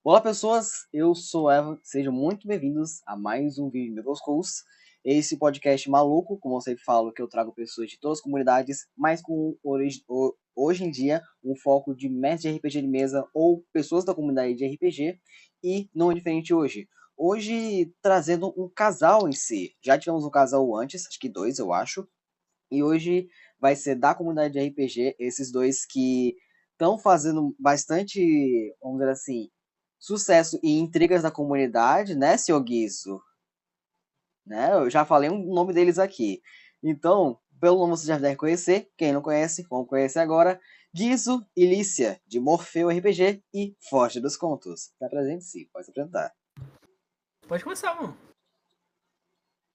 Olá pessoas, eu sou o Eva, sejam muito bem-vindos a mais um vídeo do Meus Schools. Esse podcast maluco, como eu sempre falo, que eu trago pessoas de todas as comunidades, mas com hoje em dia um foco de mestre de RPG de mesa ou pessoas da comunidade de RPG, e não é diferente hoje. Hoje trazendo um casal em si. Já tivemos um casal antes, acho que dois eu acho, e hoje vai ser da comunidade de RPG, esses dois que estão fazendo bastante, vamos dizer assim, sucesso e intrigas da comunidade, né, senhor Guizo? Né? Eu já falei o nome deles aqui. Então, pelo nome você já deve conhecer. Quem não conhece, vamos conhecer agora. Guizo e Lícia, de Morfeu RPG e Forte dos Contos. Tá presente sim, pode se apresentar. Pode começar, mano.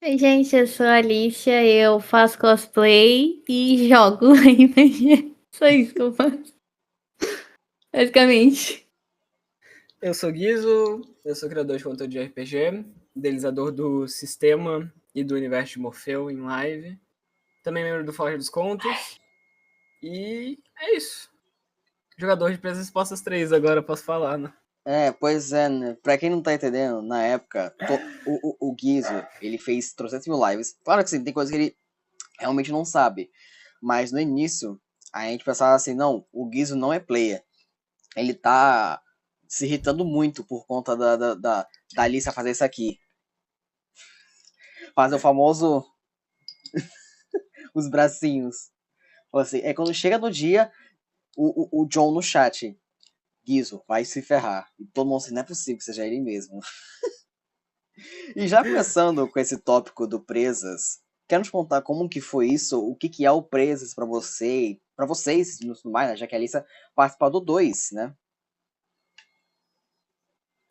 Oi, gente, eu sou a Alicia, eu faço cosplay e jogo RPG. Só isso que eu faço. Basicamente. Eu sou Guizo, eu sou criador de conteúdo de RPG, idealizador do sistema e do universo de Morfeu em live. Também membro do Forja dos Contos. E é isso. Jogador de Presas Expostas 3 agora, posso falar, né? Pois é, né? Pra quem não tá entendendo, na época, o Guizo, ele fez 300 mil lives. Claro que sim, tem coisa que ele realmente não sabe. Mas no início, a gente pensava assim, não, o Guizo não é player. Ele tá se irritando muito por conta da Alicia fazer isso aqui. Fazer o famoso os bracinhos. Assim, quando chega no dia, o John no chat. Guizo, vai se ferrar. E todo mundo assim, não é possível que seja ele mesmo. E já começando com esse tópico do Presas, quer nos contar como que foi isso? O que é o Presas pra você? Pra vocês, no mais, né? Já que a Alicia participou do 2, né?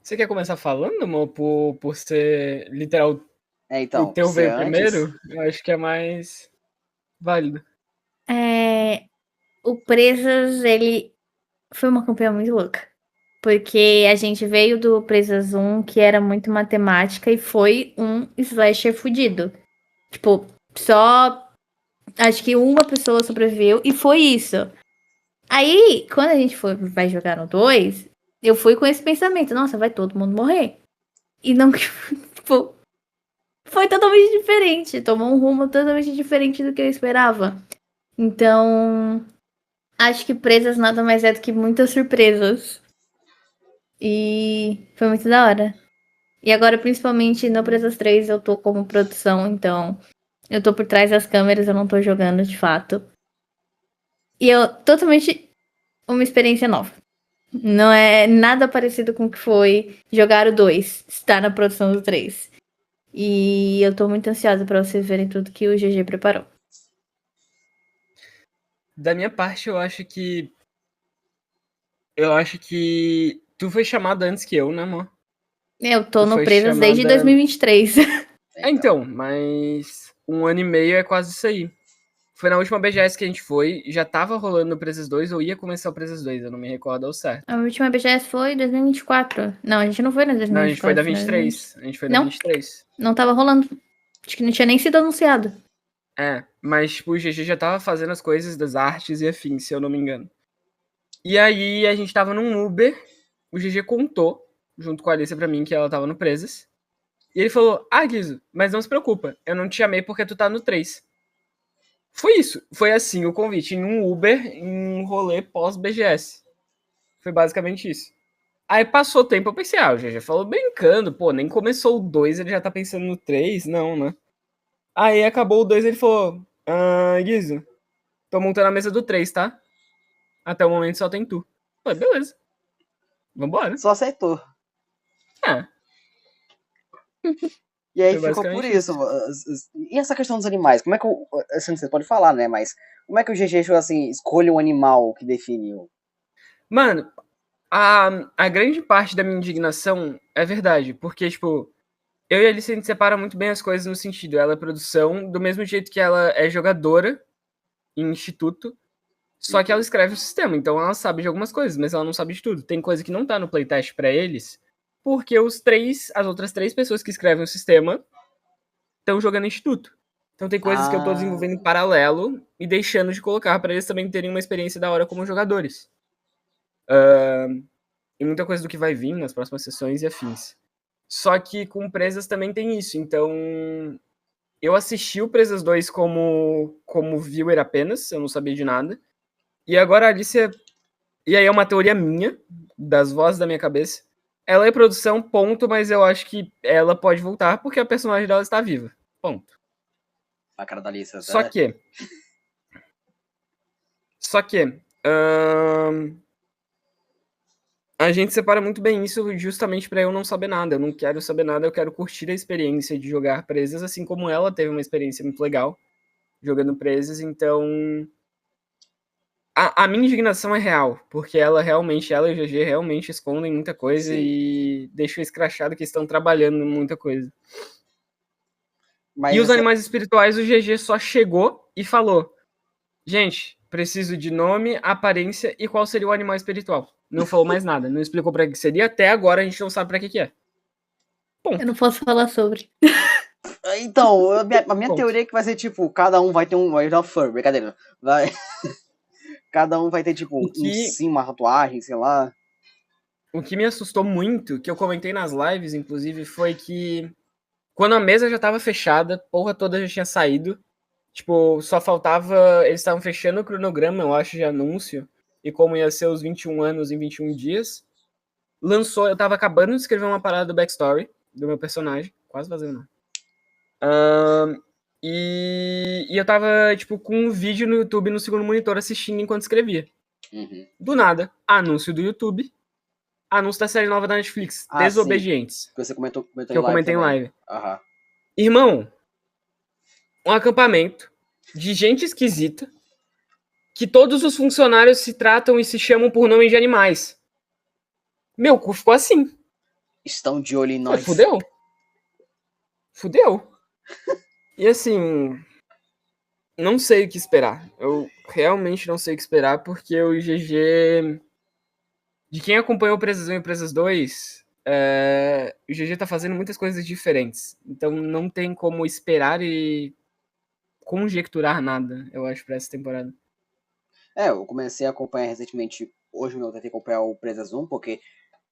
Você quer começar falando, amor, por ser literal o Então, teu você veio antes. primeiro? Eu acho que é mais válido. O Presas, ele foi uma campanha muito louca. Porque a gente veio do Presas 1, que era muito matemática, e foi um slasher fudido. Tipo, só acho que uma pessoa sobreviveu, e foi isso. Aí, quando a gente vai jogar no 2, eu fui com esse pensamento, nossa, vai todo mundo morrer. E não, tipo, foi totalmente diferente. Tomou um rumo totalmente diferente do que eu esperava. Então, acho que Presas nada mais é do que muitas surpresas. E foi muito da hora. E agora, principalmente no Presas 3, eu tô como produção, então eu tô por trás das câmeras, eu não tô jogando de fato. E eu totalmente uma experiência nova. Não é nada parecido com o que foi jogar o 2, estar na produção do 3. E eu tô muito ansiosa pra vocês verem tudo que o GG preparou. Da minha parte, eu acho que. Tu foi chamada antes que eu, né, amor? Eu tô Tu no foi Presas desde chamada. 2023. Então, mas 1 ano e meio é quase isso aí. Foi na última BGS que a gente foi, já tava rolando o Presas 2, ou ia começar o Presas 2, eu não me recordo ao certo. A última BGS foi em 2024. Não, a gente não foi na Não, a gente foi da 2024. 23. A gente foi da Não, 23. não tava rolando. Acho que não tinha nem sido anunciado. Mas tipo, o GG já tava fazendo as coisas das artes e afins, se eu não me engano. E aí a gente tava num Uber, o GG contou, junto com a Alicia pra mim, que ela tava no Presas. E ele falou, Guizo, mas não se preocupa, eu não te chamei porque tu tá no 3. Foi isso. Foi assim o convite, em um Uber, em um rolê pós-BGS. Foi basicamente isso. Aí passou o tempo, eu pensei, o GG falou brincando, pô, nem começou o 2, ele já tá pensando no 3, não, né? Aí acabou o 2, ele falou, Guizo, tô montando a mesa do 3, tá? Até o momento só tem tu. Eu falei, beleza. Vambora. Só aceitou. É, E aí foi ficou por basicamente isso. isso. E essa questão dos animais? Como é que assim, você pode falar, né? Mas como é que o GG achou assim, escolha um animal que definiu? Mano, a grande parte da minha indignação é verdade, porque, tipo, eu e a Alice, a gente separa muito bem as coisas no sentido, ela é produção, do mesmo jeito que ela é jogadora em instituto, só que ela escreve o sistema, então ela sabe de algumas coisas, mas ela não sabe de tudo. Tem coisa que não tá no playtest pra eles, porque as outras 3 pessoas que escrevem o sistema estão jogando instituto. Então tem coisas que eu tô Ah, desenvolvendo em paralelo e deixando de colocar pra eles também terem uma experiência da hora como jogadores. e muita coisa do que vai vir nas próximas sessões e afins. Só que com Presas também tem isso, então eu assisti o Presas 2 como viewer apenas, eu não sabia de nada, e agora a Alicia, e aí é uma teoria minha, das vozes da minha cabeça, ela é produção, ponto, mas eu acho que ela pode voltar porque a personagem dela está viva, ponto. A cara da Alicia, Só né? que a gente separa muito bem isso justamente pra eu não saber nada. Eu não quero saber nada, eu quero curtir a experiência de jogar Presas, assim como ela teve uma experiência muito legal jogando Presas, então a minha indignação é real, porque ela e o GG realmente escondem muita coisa. Sim. E deixam escrachado que estão trabalhando em muita coisa. Mas e os animais espirituais, o GG só chegou e falou: gente, preciso de nome, aparência e qual seria o animal espiritual. Não falou mais nada, não explicou pra que seria, até agora a gente não sabe pra que é. Ponto. Eu não posso falar sobre. Então, a minha teoria é que vai ser tipo, cada um vai ter um Original Fur, brincadeira. Vai... cada um vai ter tipo uma tatuagem, sei lá. O que me assustou muito, que eu comentei nas lives, inclusive, foi que quando a mesa já tava fechada, a porra toda já tinha saído. Tipo, só faltava... Eles estavam fechando o cronograma, eu acho, de anúncio. E como ia ser os 21 anos em 21 dias. Lançou... Eu tava acabando de escrever uma parada do backstory do meu personagem. Quase fazendo. E eu tava, tipo, com um vídeo no YouTube no segundo monitor assistindo enquanto escrevia. Uhum. Do nada, anúncio do YouTube. Anúncio da série nova da Netflix, Desobedientes. Que você comentou que eu comentei em live. Uhum. Irmão, um acampamento de gente esquisita, que todos os funcionários se tratam e se chamam por nome de animais. Meu cu ficou assim. Estão de olho em nós. Fudeu. E assim, não sei o que esperar. Eu realmente não sei o que esperar, porque o GG... De quem acompanhou o Presas 1 e o Presas 2, o GG tá fazendo muitas coisas diferentes. Então não tem como esperar e conjecturar nada, eu acho, pra essa temporada. Eu comecei a acompanhar recentemente. Hoje eu tentei acompanhar o Presas 1, porque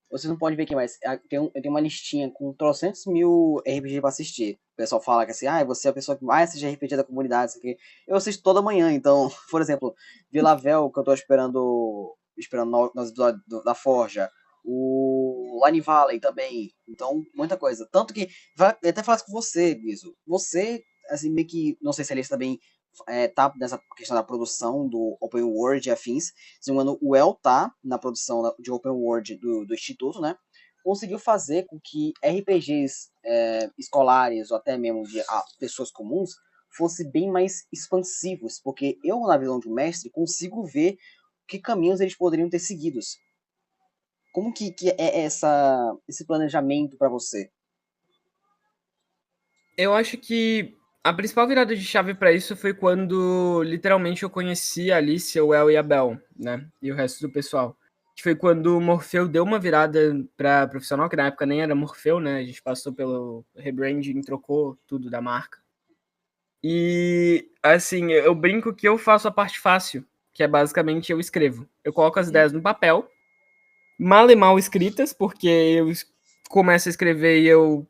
vocês não podem ver aqui, mas eu tenho uma listinha com 300.000 RPG pra assistir. O pessoal fala que assim, você é a pessoa que mais assiste RPG da comunidade, isso aqui. Eu assisto toda manhã, então, por exemplo, Vila Vel, que eu tô esperando nos episódios da Forja. O Line Valley também. Então, muita coisa. Tanto que, vai até falar com você, Biso. Você, assim, meio que, não sei se a lista também tá nessa questão da produção do Open World e afins. Se não me engano, o El tá na produção de Open World do Instituto, né? Conseguiu fazer com que RPGs escolares ou até mesmo de pessoas comuns fossem bem mais expansivos, porque eu, na visão de um mestre, consigo ver que caminhos eles poderiam ter seguidos. Como que é esse planejamento para você? Eu acho que a principal virada de chave pra isso foi quando, literalmente, eu conheci a Alicia, o El e a Bel, né? E o resto do pessoal. Que foi quando o Morfeu deu uma virada pra profissional, que na época nem era Morfeu, né? A gente passou pelo rebranding, trocou tudo da marca. E, assim, eu brinco que eu faço a parte fácil, que é basicamente eu escrevo. Eu coloco as ideias no papel, mal e mal escritas, porque eu começo a escrever e eu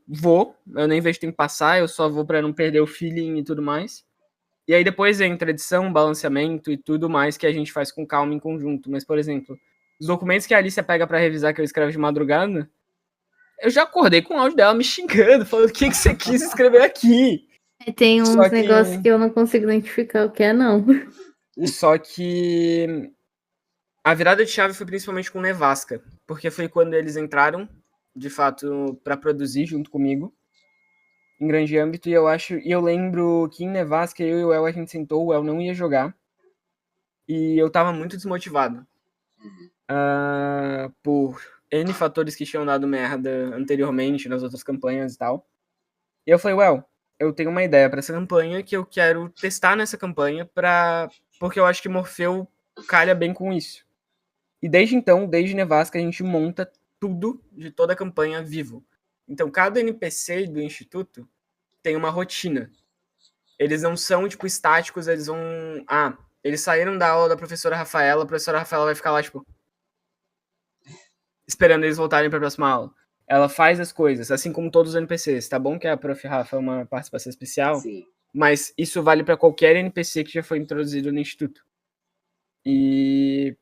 nem vejo tempo passar, eu só vou pra não perder o feeling e tudo mais. E aí depois entra edição, balanceamento e tudo mais que a gente faz com calma em conjunto. Mas, por exemplo, os documentos que a Alicia pega pra revisar que eu escrevo de madrugada, eu já acordei com o áudio dela me xingando, falando o que você quis escrever aqui. Tem uns negócios que eu não consigo identificar o que é, não. Só que a virada de chave foi principalmente com Nevasca, porque foi quando eles entraram, de fato, para produzir junto comigo, em grande âmbito, e eu lembro que em Nevasca, eu e o El, a gente sentou, o El não ia jogar, e eu tava muito desmotivado, por N fatores que tinham dado merda anteriormente, nas outras campanhas e tal. E eu falei, El, eu tenho uma ideia para essa campanha, que eu quero testar nessa campanha, porque eu acho que Morfeu calha bem com isso. E desde então, desde Nevasca, a gente monta tudo de toda a campanha vivo. Então, cada NPC do Instituto tem uma rotina. Eles não são, tipo, estáticos, eles vão... eles saíram da aula da professora Rafaela, a professora Rafaela vai ficar lá, tipo... esperando eles voltarem para a próxima aula. Ela faz as coisas, assim como todos os NPCs. Tá bom que a Prof. Rafa é uma participação especial, Sim. mas isso vale para qualquer NPC que já foi introduzido no Instituto. E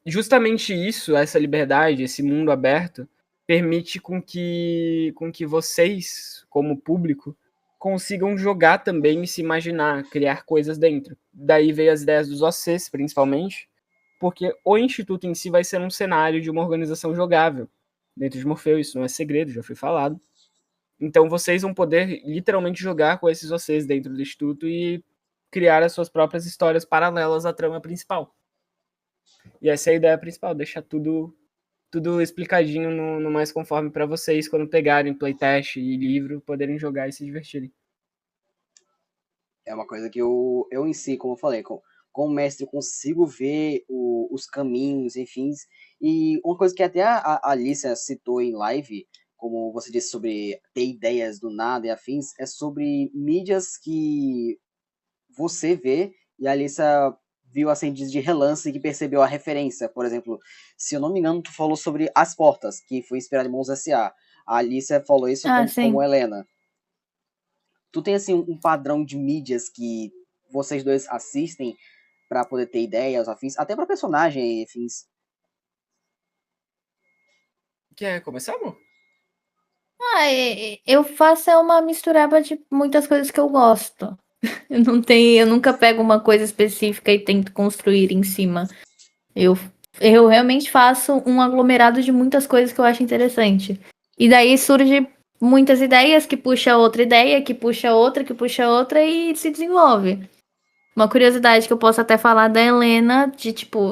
justamente isso, essa liberdade, esse mundo aberto, permite com que vocês, como público, consigam jogar também e se imaginar, criar coisas dentro. Daí veio as ideias dos OCs, principalmente, porque o Instituto em si vai ser um cenário de uma organização jogável. Dentro de Morfeu, isso não é segredo, já foi falado. Então vocês vão poder literalmente jogar com esses OCs dentro do Instituto e criar as suas próprias histórias paralelas à trama principal. E essa é a ideia principal, deixar tudo explicadinho no mais conforme para vocês, quando pegarem playtest e livro, poderem jogar e se divertirem. É uma coisa que eu em si, como eu falei, como mestre, eu consigo ver os caminhos, enfim. E uma coisa que até a Alicia citou em live, como você disse sobre ter ideias do nada e afins, é sobre mídias que você vê e a Alicia viu assim de relance que percebeu a referência. Por exemplo, se eu não me engano, tu falou sobre As Portas, que foi inspirado em Mons S.A. A Alicia falou isso como Helena. Tu tem assim um padrão de mídias que vocês dois assistem para poder ter ideias, afins, até para personagem, afins? Quer começar, amor? Eu faço uma mistureba de muitas coisas que eu gosto. Eu nunca pego uma coisa específica e tento construir em cima. Eu realmente faço um aglomerado de muitas coisas que eu acho interessante. E daí surge muitas ideias que puxa outra ideia, que puxa outra e se desenvolve. Uma curiosidade que eu posso até falar da Helena,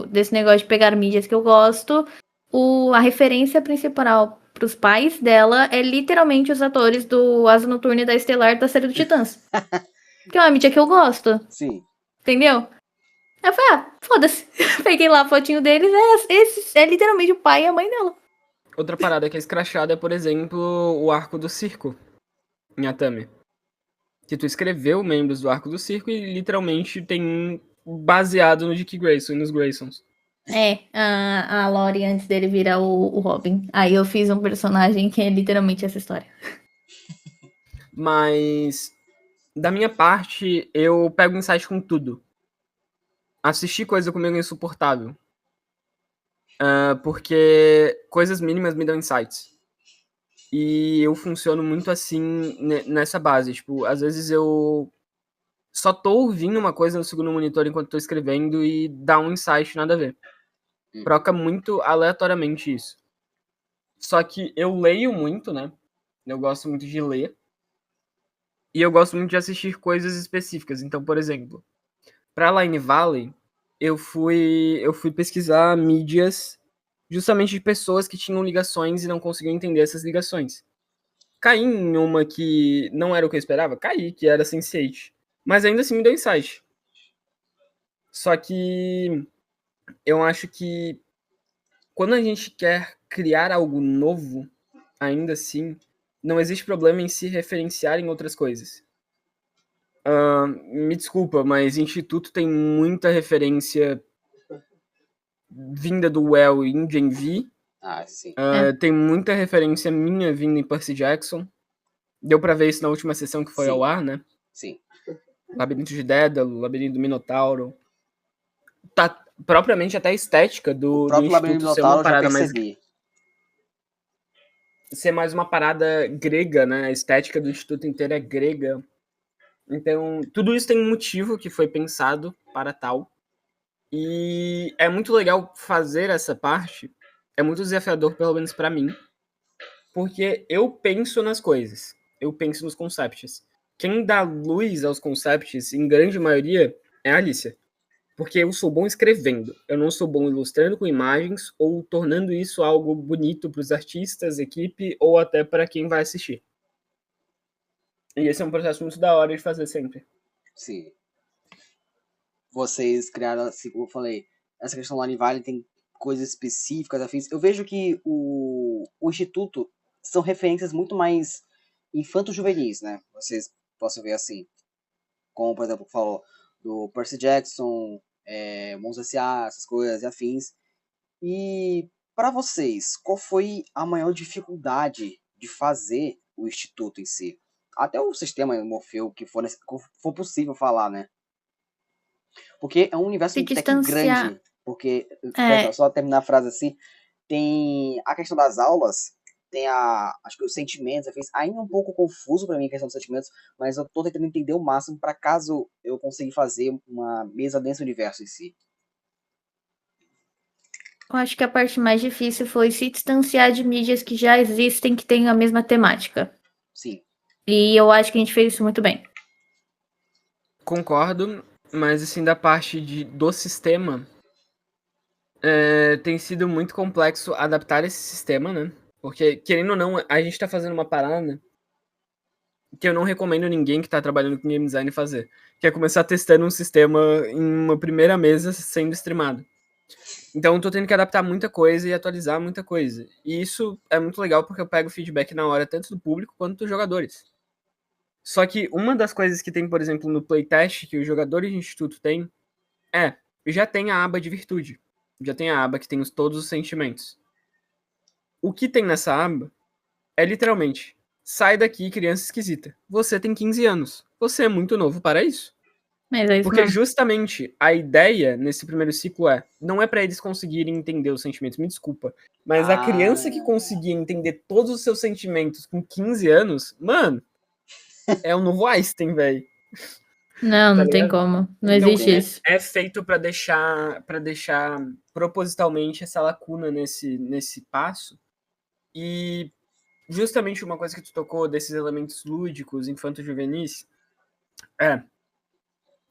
desse negócio de pegar mídias que eu gosto. A referência principal pros pais dela é literalmente os atores do Asa Noturna e da Estelar da série do Titãs. Que é uma mídia que eu gosto. Sim. Entendeu? Eu falei, foda-se. Peguei lá a fotinho deles, esse é literalmente o pai e a mãe dela. Outra parada que é escrachada é, por exemplo, o arco do circo em Atami. Que tu escreveu membros do arco do circo e literalmente tem um baseado no Dick Grayson e nos Graysons. A Lori antes dele virar o Robin. Aí eu fiz um personagem que é literalmente essa história. Mas, da minha parte, eu pego insight com tudo. Assistir coisa comigo é insuportável. Porque coisas mínimas me dão insights. E eu funciono muito assim nessa base. Tipo, às vezes eu só tô ouvindo uma coisa no segundo monitor enquanto tô escrevendo e dá um insight nada a ver. Troca muito aleatoriamente isso. Só que eu leio muito, né? Eu gosto muito de ler. E eu gosto muito de assistir coisas específicas. Então, por exemplo, pra Line Valley, eu fui pesquisar mídias justamente de pessoas que tinham ligações e não conseguiam entender essas ligações. Caí em uma que não era o que eu esperava? Caí, que era Sense8. Mas ainda assim me deu insight. Só que eu acho que quando a gente quer criar algo novo, ainda assim, não existe problema em se referenciar em outras coisas. Me desculpa, mas Instituto tem muita referência vinda do Well e Indian V. Sim. Tem muita referência minha vinda em Percy Jackson. Deu pra ver isso na última sessão que foi ao ar, né? Sim. Labirinto de Dédalo, Labirinto do Minotauro. Tá, propriamente até a estética do Instituto ser uma parada mais... Ser mais uma parada grega, né? A estética do Instituto inteiro é grega. Então, tudo isso tem um motivo que foi pensado para tal. E é muito legal fazer essa parte. É muito desafiador, pelo menos para mim. Porque eu penso nas coisas. Eu penso nos concepts. Quem dá luz aos concepts, em grande maioria, é a Alicia. Porque eu sou bom escrevendo. Eu não sou bom ilustrando com imagens ou tornando isso algo bonito para os artistas, equipe ou até para quem vai assistir. E esse é um processo muito da hora de fazer sempre. Sim. Vocês criaram, assim, como eu falei, essa questão do Line Valley tem coisas específicas, afins. Eu vejo que o Instituto são referências muito mais infanto-juvenis, né? Vocês possam ver assim. Como, por exemplo, falou do Percy Jackson, Mons S.A., essas coisas e afins. E Para vocês, qual foi a maior dificuldade de fazer o instituto em si? Até o sistema Morfeu, que for possível falar, né? Porque é um universo Se até que distanciar. grande. Porque, É, só terminar a frase assim, tem a questão das aulas, tem acho que os sentimentos, ainda é um pouco confuso para mim a questão dos sentimentos, mas eu tô tentando entender o máximo para caso eu consiga fazer uma mesa desse universo em si. eu acho que a parte mais difícil foi se distanciar de mídias que já existem, que têm a mesma temática. Sim. E eu acho que a gente fez isso muito bem. Concordo, mas assim, da parte do sistema, tem sido muito complexo adaptar esse sistema, né? Porque, querendo ou não, a gente tá fazendo uma parada que eu não recomendo ninguém que tá trabalhando com game design fazer. Que é começar testando um sistema em uma primeira mesa sendo streamado. Então eu tô tendo que adaptar muita coisa e atualizar muita coisa. E isso é muito legal porque eu pego feedback na hora, tanto do público quanto dos jogadores. Só que uma das coisas que tem, por exemplo, no playtest, que os jogadores de instituto têm, já tem a aba de virtude. Já tem a aba que tem todos os sentimentos. O que tem nessa aba é literalmente: sai daqui, criança esquisita. Você tem 15 anos. Você é muito novo para isso. Mas é isso Porque mesmo. justamente a ideia nesse primeiro ciclo não é para eles conseguirem entender os sentimentos, me desculpa. Mas a criança que conseguir entender todos os seus sentimentos com 15 anos, mano, é o novo Einstein, velho. Não, Tá não tem ligado? como. Não Então, existe isso. É feito para deixar propositalmente essa lacuna nesse passo. E justamente uma coisa que tu tocou desses elementos lúdicos, infanto-juvenis,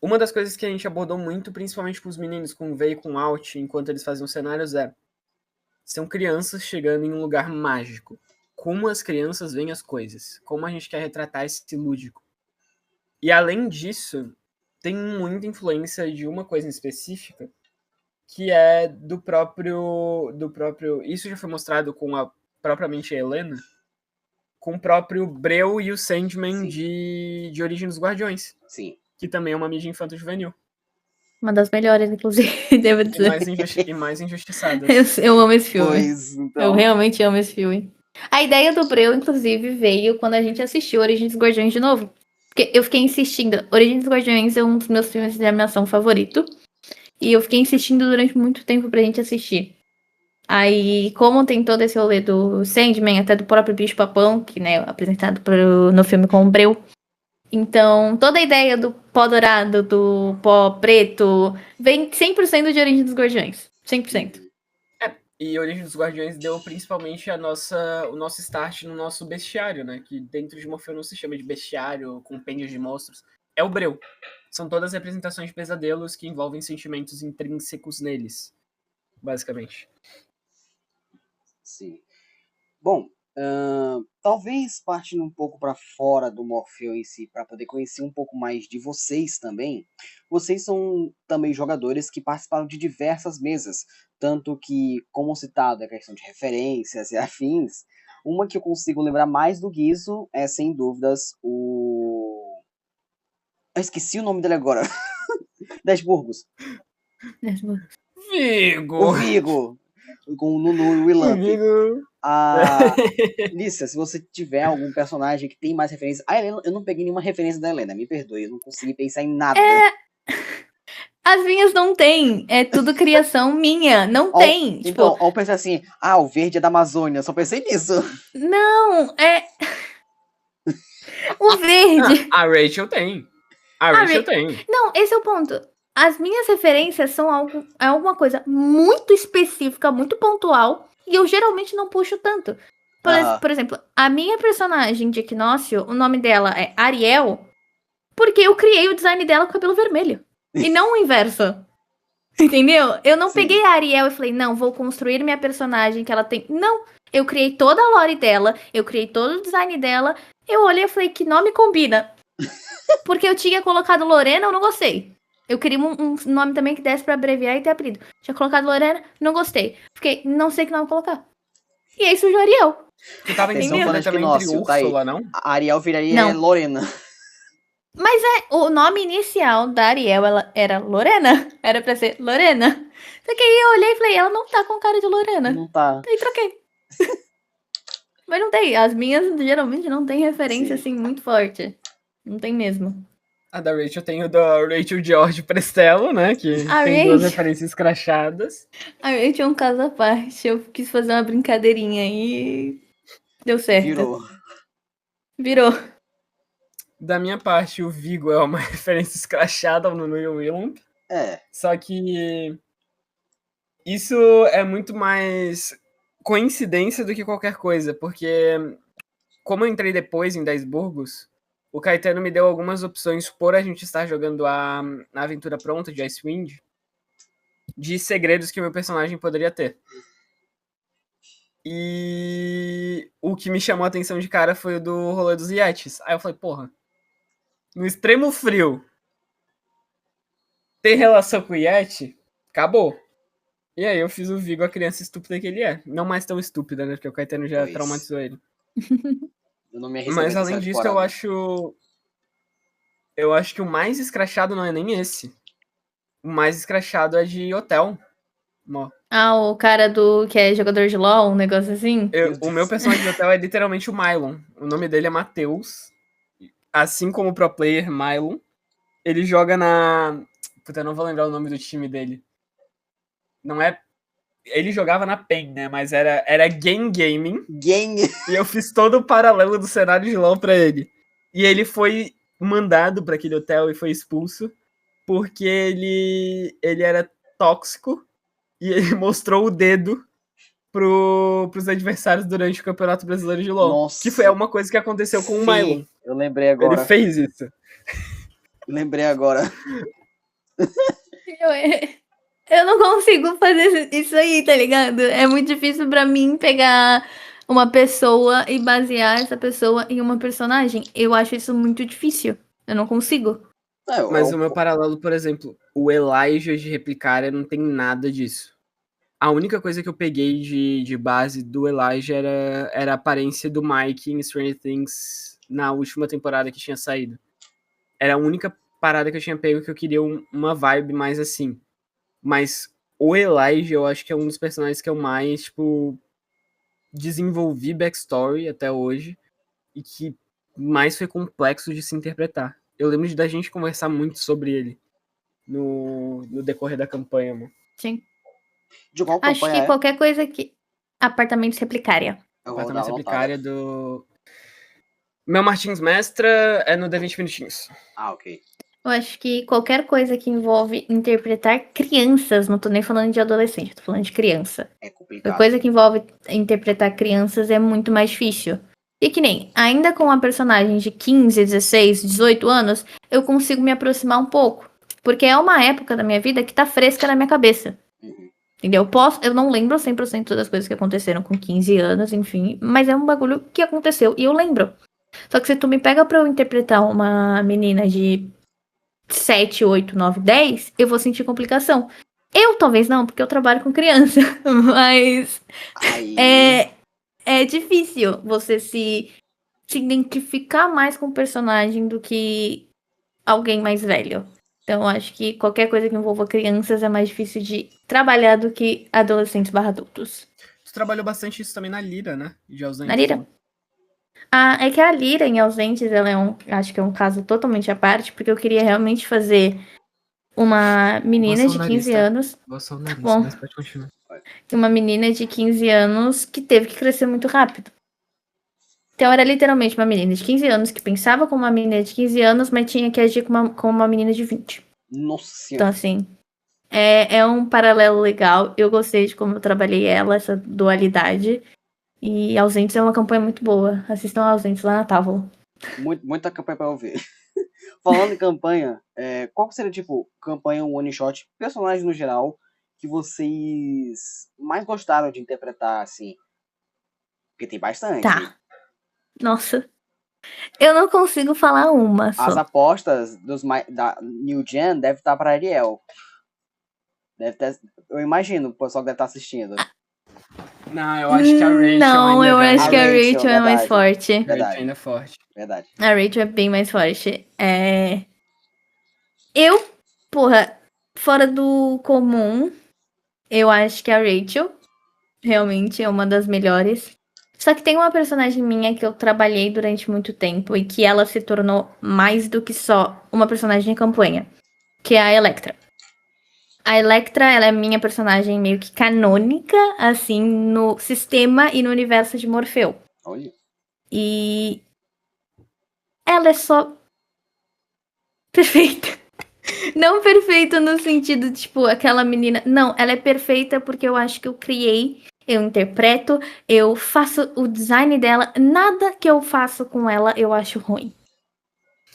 uma das coisas que a gente abordou muito, principalmente pros meninos com V e com Alt, enquanto eles faziam cenários, são crianças chegando em um lugar mágico. Como as crianças veem as coisas. Como a gente quer retratar esse lúdico. E além disso, tem muita influência de uma coisa em específica, que é do próprio... Isso já foi mostrado com propriamente a Helena, com o próprio Breu e o Sandman de Origem dos Guardiões. Sim. Que também é uma mídia infanto-juvenil. Uma das melhores, inclusive, devo dizer. E mais injustiçadas. Eu amo esse filme. Pois, então. Eu realmente amo esse filme. A ideia do Breu, inclusive, veio quando a gente assistiu Origem dos Guardiões de novo. Porque eu fiquei insistindo. Origem dos Guardiões é um dos meus filmes de animação favorito. E eu fiquei insistindo durante muito tempo pra gente assistir. Aí, como tem todo esse rolê do Sandman, até do próprio Bicho-Papão, que, né, é apresentado no filme com o Breu. Então, toda a ideia do pó dourado, do pó preto, vem 100% de Origem dos Guardiões. 100%. E Origem dos Guardiões deu principalmente o nosso start no nosso bestiário, né? Que dentro de Morfeu não se chama de bestiário, compêndios de monstros. É o Breu. São todas representações de pesadelos que envolvem sentimentos intrínsecos neles, basicamente. Sim. Bom, talvez partindo um pouco para fora do Morfeu em si, para poder conhecer um pouco mais de vocês também. Vocês são também jogadores que participaram de diversas mesas, tanto que, como citado, a questão de referências e afins, uma que eu consigo lembrar mais do Guizo é, sem dúvidas, o... Eu esqueci o nome dele agora. 10 Burgos. Vigo! O Vigo! Com o Nunu e o Willamp. Vigo! Lícia, se você tiver algum personagem que tem mais referência... A Helena, eu não peguei nenhuma referência da Helena, me perdoe, eu não consegui pensar em nada. As minhas não tem. É tudo criação minha. Não tem. Então, ao pensar assim, o verde é da Amazônia, só pensei nisso. Não, o verde. A Rachel tem. A Rachel tem. Não, esse é o ponto. As minhas referências são alguma coisa muito específica, muito pontual, e eu geralmente não puxo tanto. Por exemplo, a minha personagem de Equinócio, o nome dela é Ariel, porque eu criei o design dela com cabelo vermelho. E não o inverso. Entendeu? Eu não peguei a Ariel e falei, não, vou construir minha personagem que ela tem. Não, eu criei toda a lore dela, eu criei todo o design dela. Eu olhei e falei, que nome combina? Porque eu tinha colocado Lorena, eu não gostei. Eu queria um nome também que desse pra abreviar e ter apelido. Tinha colocado Lorena, não gostei. Fiquei, não sei que nome colocar. E aí surgiu Ariel. Tu tava entendendo também entre Úrsula, não? A Ariel viraria Lorena. O nome inicial da Ariel ela era Lorena. Era pra ser Lorena. Só que aí eu olhei e falei, ela não tá com cara de Lorena. Não tá. Aí troquei. Mas não tem. As minhas geralmente não tem referência Sim. assim muito forte. Não tem mesmo. A da Rachel tem o da Rachel George Prestello, né? Que A tem duas Rachel- referências crachadas. A Rachel é um caso à parte. Eu quis fazer uma brincadeirinha e deu certo. Virou. Virou. Da minha parte, o Vigo é uma referência escrachada ao Nuno Willump. É. Só que isso é muito mais coincidência do que qualquer coisa, porque como eu entrei depois em 10 Burgos, o Caetano me deu algumas opções por a gente estar jogando a aventura pronta de Icewind, de segredos que o meu personagem poderia ter. E o que me chamou a atenção de cara foi o do rolê dos Yetis. Aí eu falei, porra, no extremo frio, ter relação com o Yeti, acabou. E aí eu fiz o Vigo a criança estúpida que ele é. Não mais tão estúpida, né? Porque o Caetano já Pois. traumatizou ele. Eu não me arrisco Mas nessa além disso, temporada. eu acho que o mais escrachado não é nem esse. O mais escrachado é de hotel. O cara do que é jogador de LOL, um negócio assim. O meu personagem de hotel é literalmente o Mylon. O nome dele é Matheus. Assim como o pro player Mylon. Ele joga na... Puta, eu não vou lembrar o nome do time dele. Não é... Ele jogava na PEN, né? Mas era Game Gaming. Gang. E eu fiz todo o paralelo do cenário de LoL pra ele. E ele foi mandado pra aquele hotel e foi expulso porque ele era tóxico e ele mostrou o dedo pros adversários durante o Campeonato Brasileiro de LoL. Nossa. Que foi uma coisa que aconteceu com o Mylon. Eu lembrei agora. Ele fez isso. Lembrei agora. Eu não consigo fazer isso aí, tá ligado? É muito difícil pra mim pegar uma pessoa e basear essa pessoa em uma personagem. Eu acho isso muito difícil. Eu não consigo. Mas o meu paralelo, por exemplo, o Elijah de Replicaria não tem nada disso. A única coisa que eu peguei de base do Elijah era a aparência do Mike em Stranger Things na última temporada que tinha saído. Era a única parada que eu tinha pego que eu queria uma vibe mais assim. Mas o Elijah, eu acho que é um dos personagens que eu mais, tipo, desenvolvi backstory até hoje e que mais foi complexo de se interpretar. Eu lembro da gente conversar muito sobre ele no decorrer da campanha, mano. Sim. De qual Acho campanha que qualquer coisa que... Apartamentos Replicária. Apartamentos Replicária do... Mel Martins Mestra é no D20 Minutinhos. Ok. Eu acho que qualquer coisa que envolve interpretar crianças, não tô nem falando de adolescente, tô falando de criança. É complicado. Qualquer coisa que envolve interpretar crianças é muito mais difícil. E que nem, ainda com uma personagem de 15, 16, 18 anos, eu consigo me aproximar um pouco. Porque é uma época da minha vida que tá fresca na minha cabeça. Entendeu? Eu não lembro 100% das coisas que aconteceram com 15 anos, enfim. Mas é um bagulho que aconteceu e eu lembro. Só que se tu me pega pra eu interpretar uma menina de 7, 8, 9, 10, eu vou sentir complicação. Eu talvez não, porque eu trabalho com criança. Mas é difícil você se identificar mais com o personagem do que alguém mais velho. Então, acho que qualquer coisa que envolva crianças é mais difícil de trabalhar do que adolescentes/adultos. Tu trabalhou bastante isso também na Lyra, né? De ausentes. Na Lyra? É que a Lyra em Ausentes, ela acho que é um caso totalmente à parte, porque eu queria realmente fazer uma menina de 15 anos. Bom, mas pode continuar. Uma menina de 15 anos que teve que crescer muito rápido. Então era literalmente uma menina de 15 anos que pensava como uma menina de 15 anos, mas tinha que agir como uma menina de 20. Nossa. Então, assim, é um paralelo legal. Eu gostei de como eu trabalhei essa dualidade. E Ausentes é uma campanha muito boa. Assistam Ausentes lá na Távola. Muita campanha pra eu ver. Falando em campanha, qual seria, tipo, campanha, one shot, personagem no geral, que vocês mais gostaram de interpretar, assim? Porque tem bastante. Tá. Nossa. Eu não consigo falar uma só. As apostas da New Gen devem estar pra Ariel. Eu imagino, o pessoal que deve estar assistindo. Não, eu acho que a Rachel Não, ainda eu ganha. acho que a Rachel, Rachel é mais verdade. forte. A Rachel Verdade. ainda é forte. Verdade. A Rachel é bem mais forte. Eu, porra, fora do comum, eu acho que a Rachel realmente é uma das melhores. Só que tem uma personagem minha que eu trabalhei durante muito tempo e que ela se tornou mais do que só uma personagem de campanha, que é a Electra. A Electra, ela é minha personagem meio que canônica, assim, no sistema e no universo de Morfeu. Olha. E ela é só perfeita. Não perfeita no sentido, tipo, aquela menina. Não, ela é perfeita porque eu acho que eu criei, eu interpreto, eu faço o design dela. Nada que eu faço com ela eu acho ruim.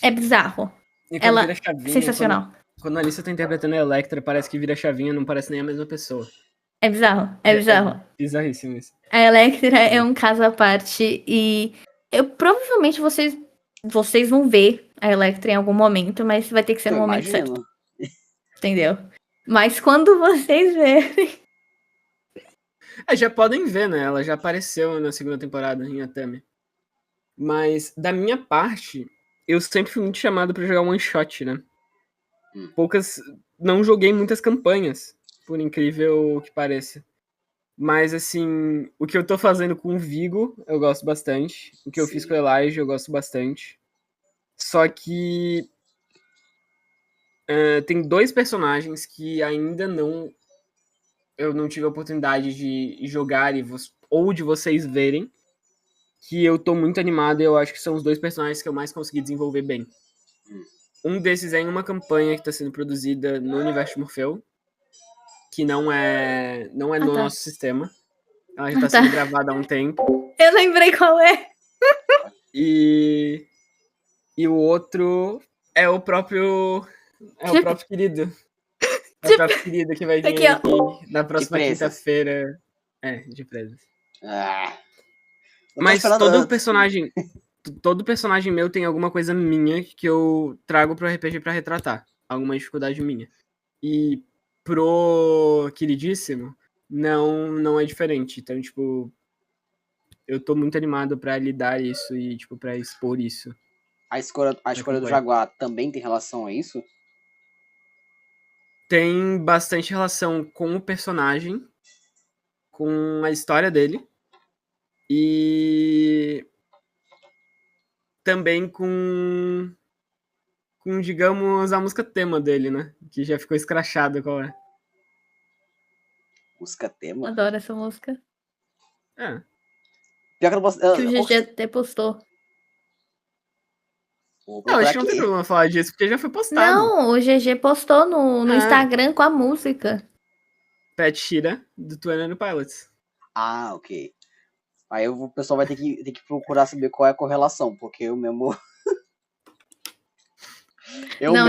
É bizarro. E quando Ela vira é chavinha, sensacional. quando a Alicia tá interpretando a Electra, parece que vira chavinha, não parece nem a mesma pessoa. É bizarro, é bizarro. Bizarríssimo isso. A Electra é um caso à parte e eu provavelmente vocês vão ver a Electra em algum momento, mas vai ter que ser no Eu momento certo, imagino. entendeu? Mas quando vocês verem, Já podem ver, né? Ela já apareceu na segunda temporada em Atami. Mas, da minha parte, eu sempre fui muito chamado pra jogar one shot, né? Não joguei muitas campanhas, por incrível que pareça. Mas, assim, o que eu tô fazendo com o Vigo, eu gosto bastante. O que eu fiz com o Elijah, eu gosto bastante. Só que tem 2 personagens que ainda eu não tive a oportunidade de jogar ou de vocês verem, que eu tô muito animado e eu acho que são os 2 personagens que eu mais consegui desenvolver bem. Um desses é em uma campanha que tá sendo produzida no universo de Morfeu, que não é no tá. nosso sistema. Ela já tá sendo gravada há um tempo. Eu lembrei qual é. E o outro é o próprio querido. É o próprio querido que vai vir Aqui, ó. aqui na próxima presas. quinta-feira. De presas. Ah. Eu tô Mas esperando todo personagem meu tem alguma coisa minha que eu trago pro RPG pra retratar. Alguma dificuldade minha. E pro queridíssimo, não é diferente. Então, tipo, eu tô muito animado pra lidar isso e, tipo, pra expor isso. A escolha do Jaguar também tem relação a isso? Tem bastante relação com o personagem, com a história dele. E também com, digamos, a música tema dele, né? Que já ficou escrachado qual é. Música tema? Adoro essa música. É. Pior que eu não posso. Que o GG até postou. Vou Não, procurar acho que não tem aqui. problema falar disso, porque já foi postado. Não, o GG postou no Instagram com a música. Pet Shira, do 21 Pilots. Ah, ok. Aí o pessoal vai ter que procurar saber qual é a correlação, porque eu mesmo.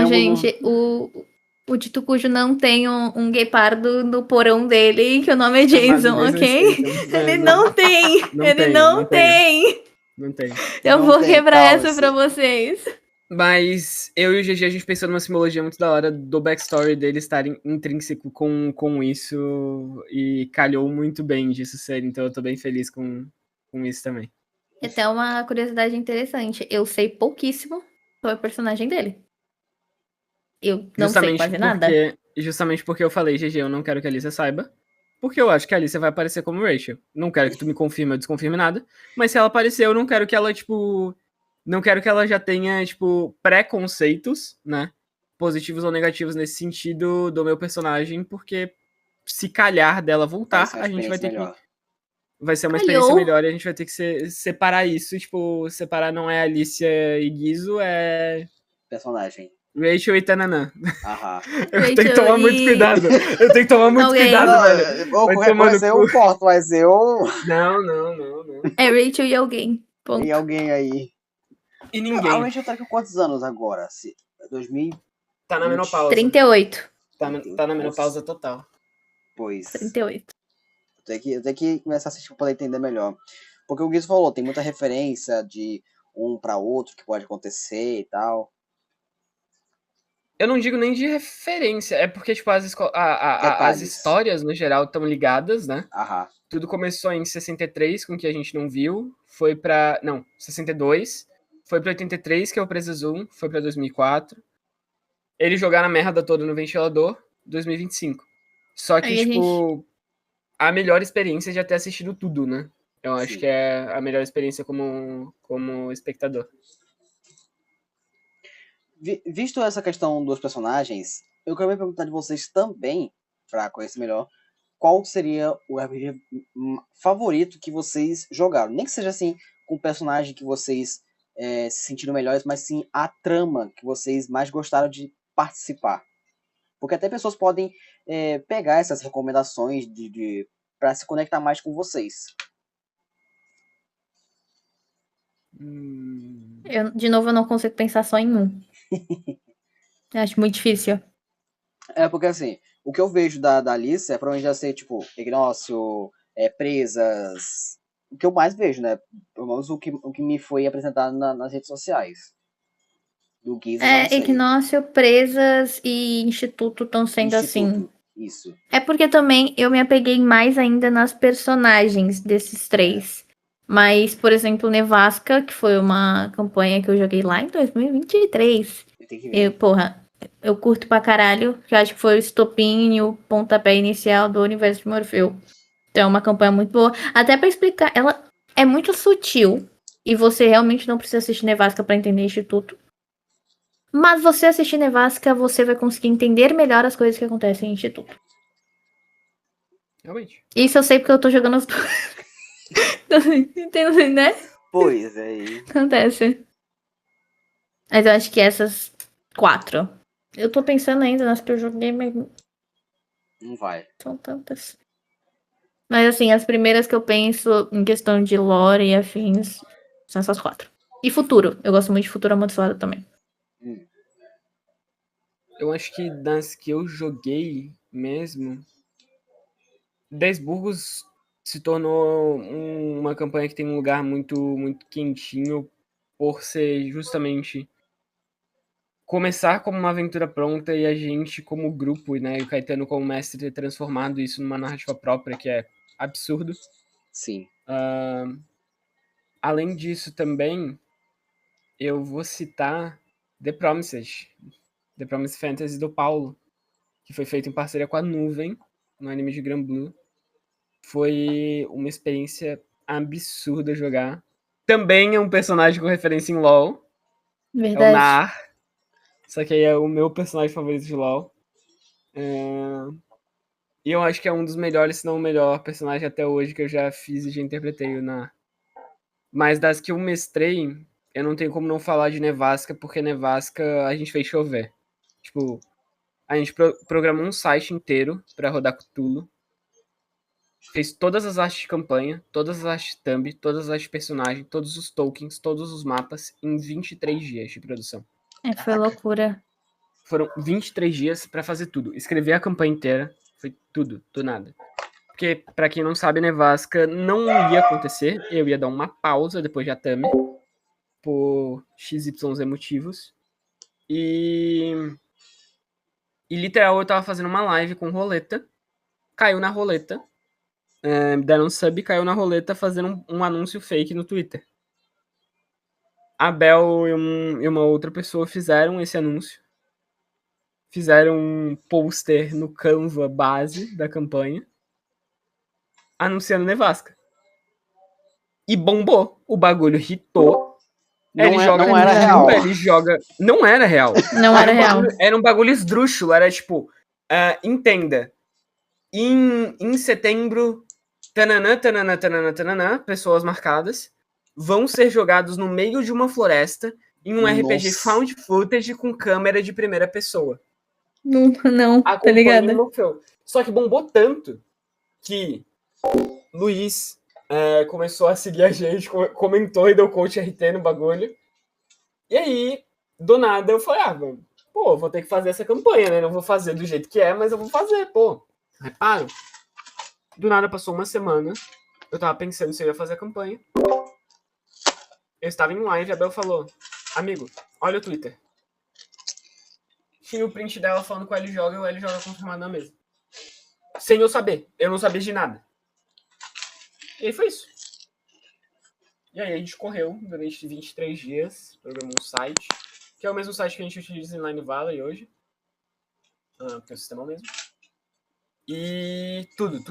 Gente, o Dito Cujo não tem um gay pardo no porão dele, que o nome é Jason, ok? Ele não tem! Ele não tem! Não tem. Eu Não vou tem, quebrar calma, essa pra vocês. Mas eu e o GG, a gente pensou numa simbologia muito da hora do backstory dele estar intrínseco com isso e calhou muito bem disso ser, então eu tô bem feliz com isso também. E até uma curiosidade interessante, eu sei pouquíssimo sobre o personagem dele. Eu não sei quase nada. Justamente porque eu falei, GG, eu não quero que a Alicia saiba, porque eu acho que a Alicia vai aparecer como Rachel. Não quero que tu me confirme ou desconfirme nada, mas se ela aparecer, eu não quero que ela, tipo... Não quero que ela já tenha, tipo, preconceitos, né? Positivos ou negativos nesse sentido do meu personagem, porque se calhar dela voltar, a gente vai ter melhor. que... Vai ser uma experiência melhor e a gente vai ter que separar isso. Tipo, separar não é Alicia e Guizo, é... Personagem. Rachel e Tananã. Aham. Eu tenho que tomar muito cuidado. Eu tenho que tomar muito cuidado, velho. Qualquer coisa eu corto, mas eu... Não. É Rachel e alguém. Ponto. Tem alguém aí. E ninguém. A Rachel tá com quantos anos agora? 2000... Tá na menopausa. 38. Tá na menopausa total. Pois. 38. Eu tenho que começar a assistir pra poder entender melhor. Porque o Guizo falou, tem muita referência de um pra outro que pode acontecer e tal. Eu não digo nem de referência, é porque, tipo, as histórias, no geral, estão ligadas, né? Aham. Tudo começou em 63, com que a gente não viu. Foi pra... Não, 62. Foi pra 83, que é o Presa Zoom. Foi pra 2004. Eles jogaram a merda toda no ventilador. 2025. Só que, Aí a gente. a melhor experiência é já ter assistido tudo, né? Eu acho Sim. que é a melhor experiência como espectador. Visto essa questão dos personagens, eu queria perguntar de vocês também, para conhecer melhor, qual seria o RPG favorito que vocês jogaram? Nem que seja assim, com o personagem que vocês se sentiram melhores, mas sim a trama que vocês mais gostaram de participar. Porque até pessoas podem pegar essas recomendações para se conectar mais com vocês. De novo, eu não consigo pensar só em um. Eu acho muito difícil. Porque assim, o que eu vejo da Alice é provavelmente já ser, tipo, Ignócio, presas. O que eu mais vejo, né? Pelo menos o que me foi apresentado nas redes sociais. Do Guiz eu já não sei. Ignócio, Presas e Instituto estão sendo assim. Instituto, isso. É porque também eu me apeguei mais ainda nas personagens desses três. Mas, por exemplo, Nevasca, que foi uma campanha que eu joguei lá em 2023. Tem que ver. Eu curto pra caralho, que eu acho que foi o estopim e o pontapé inicial do universo de Morfeu. Então é uma campanha muito boa. Até pra explicar, ela é muito sutil. E você realmente não precisa assistir Nevasca pra entender Instituto. Mas você assistir Nevasca, você vai conseguir entender melhor as coisas que acontecem em Instituto. Realmente. Isso eu sei porque eu tô jogando os dois. Entendeu, né? Pois é. Acontece. Mas eu acho que essas 4. Eu tô pensando ainda nas que eu joguei, mas Não vai. são tantas. Mas assim, as primeiras que eu penso em questão de lore e afins são essas 4. E futuro. Eu gosto muito de futuro amaldiçoado também. Eu acho que das que eu joguei mesmo, 10 Burgos se tornou uma campanha que tem um lugar muito, muito quentinho por ser justamente começar como uma aventura pronta e a gente como grupo, né, e o Caetano como mestre ter transformado isso numa narrativa própria, que é absurdo. Sim. Além disso também, eu vou citar The Promises Fantasy do Paulo, que foi feito em parceria com a Nuvem, no anime de Granblue. Foi uma experiência absurda jogar. Também é um personagem com referência em LoL. Verdade. É o Nar. Só que aí é o meu personagem favorito de LoL. E eu acho que é um dos melhores, se não o melhor personagem até hoje que eu já fiz e já interpretei o Nar. Mas das que eu mestrei, eu não tenho como não falar de Nevasca, porque Nevasca a gente fez chover. Tipo, a gente programou um site inteiro pra rodar Cthulhu. Fez todas as artes de campanha, todas as artes de thumb, todas as artes de personagem, todos os tokens, todos os mapas em 23 dias de produção. Foi loucura. Foram 23 dias pra fazer tudo. Escrever a campanha inteira, foi tudo, do nada. Porque, pra quem não sabe, Nevasca não ia acontecer. Eu ia dar uma pausa depois de Atami, por XYZ motivos. E literal, eu tava fazendo uma live com roleta. Caiu na roleta. Deram um sub, caiu na roleta fazendo um anúncio fake no Twitter. A Bel e uma outra pessoa fizeram esse anúncio. Fizeram um pôster no Canva base da campanha, anunciando Nevasca. E bombou. O bagulho hitou. Não era real. Ele joga... Não era real. Não era real. Era um bagulho esdrúxulo. Era tipo... entenda. Em setembro... Tananã, tananã, tananã, tananã, pessoas marcadas vão ser jogados no meio de uma floresta em um RPG found footage com câmera de primeira pessoa. Não, tá ligado? Só que bombou tanto que Luiz começou a seguir a gente, comentou e deu coach RT no bagulho. E aí, do nada, eu falei, vou ter que fazer essa campanha, né? Não vou fazer do jeito que é, mas eu vou fazer, reparo. Do nada passou uma semana, eu tava pensando se eu ia fazer a campanha. Eu estava em live e a Bel falou, amigo, olha o Twitter. Tinha o print dela falando que o L joga e o L joga confirmado na mesa. Sem eu saber. Eu não sabia de nada. E aí foi isso. E aí a gente correu durante 23 dias, programou um site, que é o mesmo site que a gente utiliza em Line Valley hoje. Porque é o sistema mesmo. E tudo.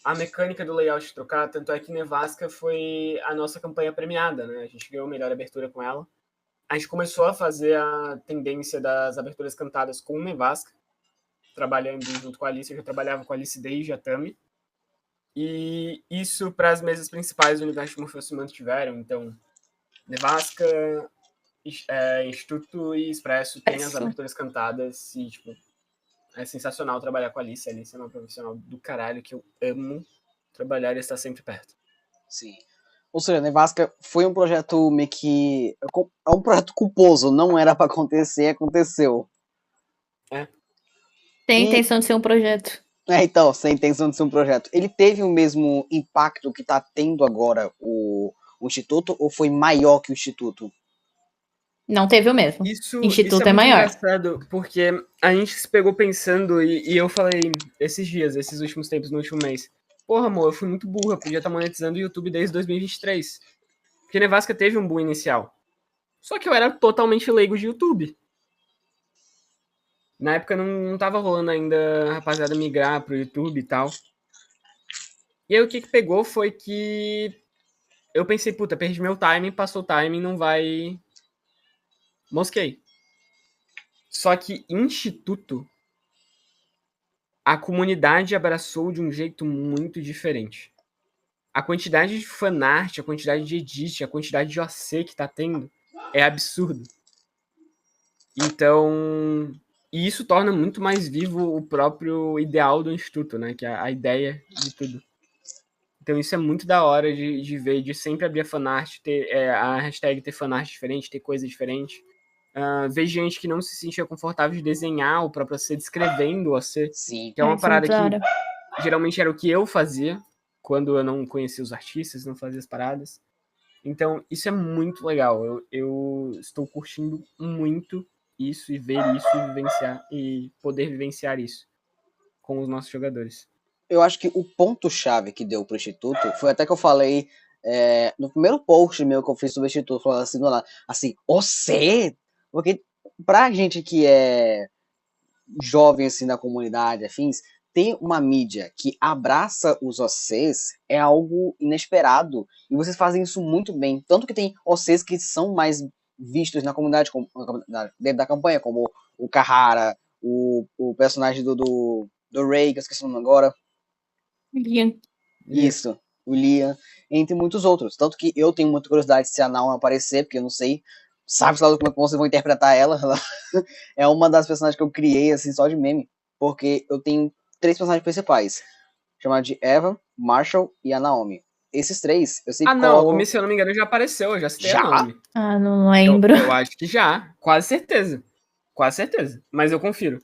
A mecânica do layout trocar, tanto é que Nevasca foi a nossa campanha premiada, né? A gente ganhou a melhor abertura com ela. A gente começou a fazer a tendência das aberturas cantadas com Nevasca, trabalhando junto com a Alice. Eu já trabalhava com a Alice desde a Tami. E isso para as mesas principais do universo de Morpheus se mantiveram. Então, Nevasca, Instituto e Expresso tem as aberturas cantadas e, tipo, é sensacional trabalhar com a Alice. A Alice é uma profissional do caralho que eu amo trabalhar e estar sempre perto. Sim. Ou seja, Nevasca foi um projeto meio que... É um projeto culposo, não era pra acontecer, aconteceu. Tem a intenção de ser um projeto. Então, sem intenção de ser um projeto. Ele teve o mesmo impacto que tá tendo agora o Instituto, ou foi maior que o Instituto? Não teve o mesmo. Instituto isso é é muito maior. engraçado, porque a gente se pegou pensando, e eu falei esses dias, esses últimos tempos, no último mês, porra, amor, eu fui muito burra, podia estar monetizando o YouTube desde 2023. Porque Nevasca teve um boom inicial. Só que eu era totalmente leigo de YouTube. Na época não tava rolando ainda a rapaziada migrar pro YouTube e tal. E aí o que pegou foi que eu pensei, puta, perdi meu timing, passou o timing, não vai... Mosquei. Só que Instituto, a comunidade abraçou de um jeito muito diferente. A quantidade de fanart, a quantidade de edit, a quantidade de OC que tá tendo é absurdo. Então, e isso torna muito mais vivo o próprio ideal do Instituto, né? Que é a ideia de tudo. Então isso é muito da hora de ver, de sempre abrir a fanart, ter a hashtag ter fanart diferente, ter coisa diferente. Ver gente que não se sentia confortável de desenhar o próprio OC, descrevendo o OC. Sim. Que é uma parada que geralmente era o que eu fazia quando eu não conhecia os artistas, não fazia as paradas. Então, isso é muito legal. Eu estou curtindo muito isso e ver isso e vivenciar e poder vivenciar isso com os nossos jogadores. Eu acho que o ponto-chave que deu pro Instituto foi até que eu falei no primeiro post meu que eu fiz sobre o Instituto, falando assim, você? Porque pra gente que é jovem assim na comunidade, afins, ter uma mídia que abraça os OCs é algo inesperado. E vocês fazem isso muito bem. Tanto que tem OCs que são mais vistos na comunidade, dentro da campanha, como o Kahara, o personagem do Ray, que eu esqueci o nome agora. Liam. Isso, o Liam, entre muitos outros. Tanto que eu tenho muita curiosidade se a Naum aparecer, porque eu não sei, sabe lá como é que vocês vão interpretar ela. Ela é uma das personagens que eu criei, assim, só de meme. Porque eu tenho 3 personagens principais, chamados de Eva, Marshall e a Naomi. Esses 3, eu sempre coloco... Naomi, se eu não me engano, já apareceu, eu já citei Já? a Naomi. Não lembro. Eu acho que já, quase certeza. Mas eu confiro.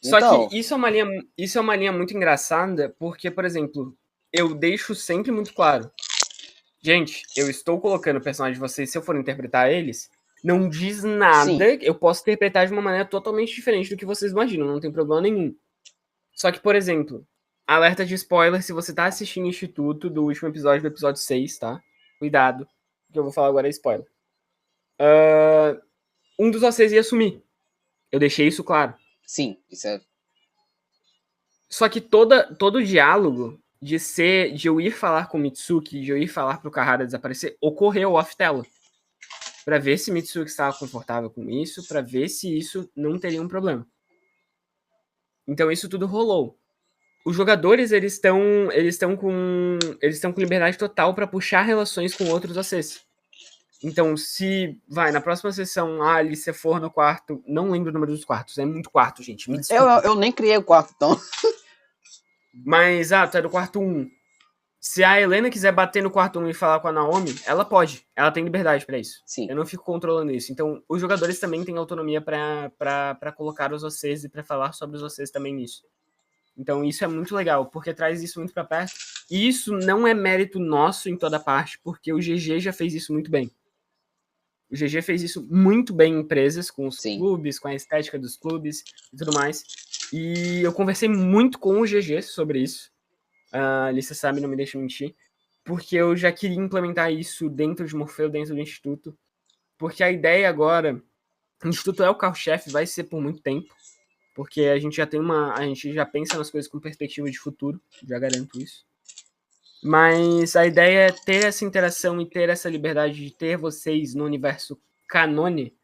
Só Então... que isso é uma linha muito engraçada, porque, por exemplo, eu deixo sempre muito claro. Gente, eu estou colocando o personagem de vocês, se eu for interpretar eles, não diz nada. Sim. Eu posso interpretar de uma maneira totalmente diferente do que vocês imaginam, não tem problema nenhum. Só que, por exemplo, alerta de spoiler se você tá assistindo Instituto do último episódio, do episódio 6, tá? Cuidado, o que eu vou falar agora é spoiler. Um dos vocês ia sumir. Eu deixei isso claro. Sim, isso é... Só que todo o diálogo de eu ir falar com o Mitsuki, de eu ir falar pro Kahara desaparecer, ocorreu off-tela. Pra ver se Mitsuki estava confortável com isso, pra ver se isso não teria um problema. Então isso tudo rolou. Os jogadores, eles estão com liberdade total pra puxar relações com outros ACs. Então, se na próxima sessão a Alice for no quarto, não lembro o número dos quartos, é muito quarto, gente, me desculpa. Eu nem criei o quarto, então... Mas, tu é do quarto 1. Se a Helena quiser bater no quarto 1 e falar com a Naomi, ela pode. Ela tem liberdade pra isso. Sim. Eu não fico controlando isso. Então, os jogadores também têm autonomia pra colocar os OCs e pra falar sobre os OCs também nisso. Então, isso é muito legal, porque traz isso muito pra perto. E isso não é mérito nosso em toda parte, porque o GG já fez isso muito bem. O GG fez isso muito bem em empresas, com os clubes, com a estética dos clubes e tudo mais. E eu conversei muito com o GG sobre isso. A Alice sabe, não me deixa mentir. porque eu já queria implementar isso dentro de Morfeu, dentro do Instituto, porque a ideia agora, o Instituto é o carro-chefe, vai ser por muito tempo, porque a gente já pensa nas coisas com perspectiva de futuro, já garanto isso. Mas a ideia é ter essa interação e ter essa liberdade de ter vocês no universo Canone,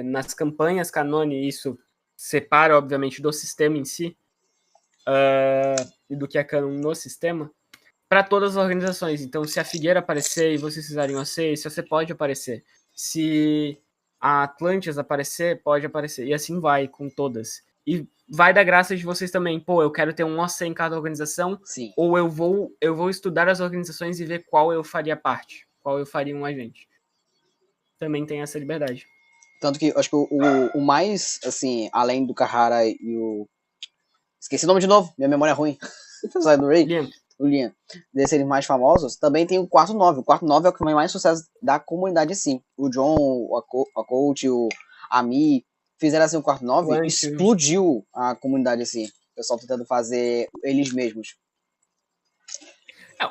nas campanhas Canone, isso separa, obviamente, do sistema em si, e do que é canon no sistema, para todas as organizações. Então, se a Figueira aparecer e vocês fizerem OC, se você pode aparecer. Se a Atlantis aparecer, pode aparecer. E assim vai com todas. E vai da graça de vocês também. Pô, eu quero ter um OC em cada organização. Sim. Ou eu vou estudar as organizações e ver qual eu faria parte. Qual eu faria um agente. Também tem essa liberdade. Tanto que eu acho que o mais, assim, além do Kahara e o... Esqueci o nome de novo, minha memória é ruim. Do Ray. O Liam, desses serem mais famosos, também tem o Quarto 9. O Quarto 9 é o que tem mais sucesso da comunidade, sim. O John, a Coach, o Ami fizeram assim o Quarto 9 e explodiu a comunidade, assim. O pessoal tentando fazer eles mesmos.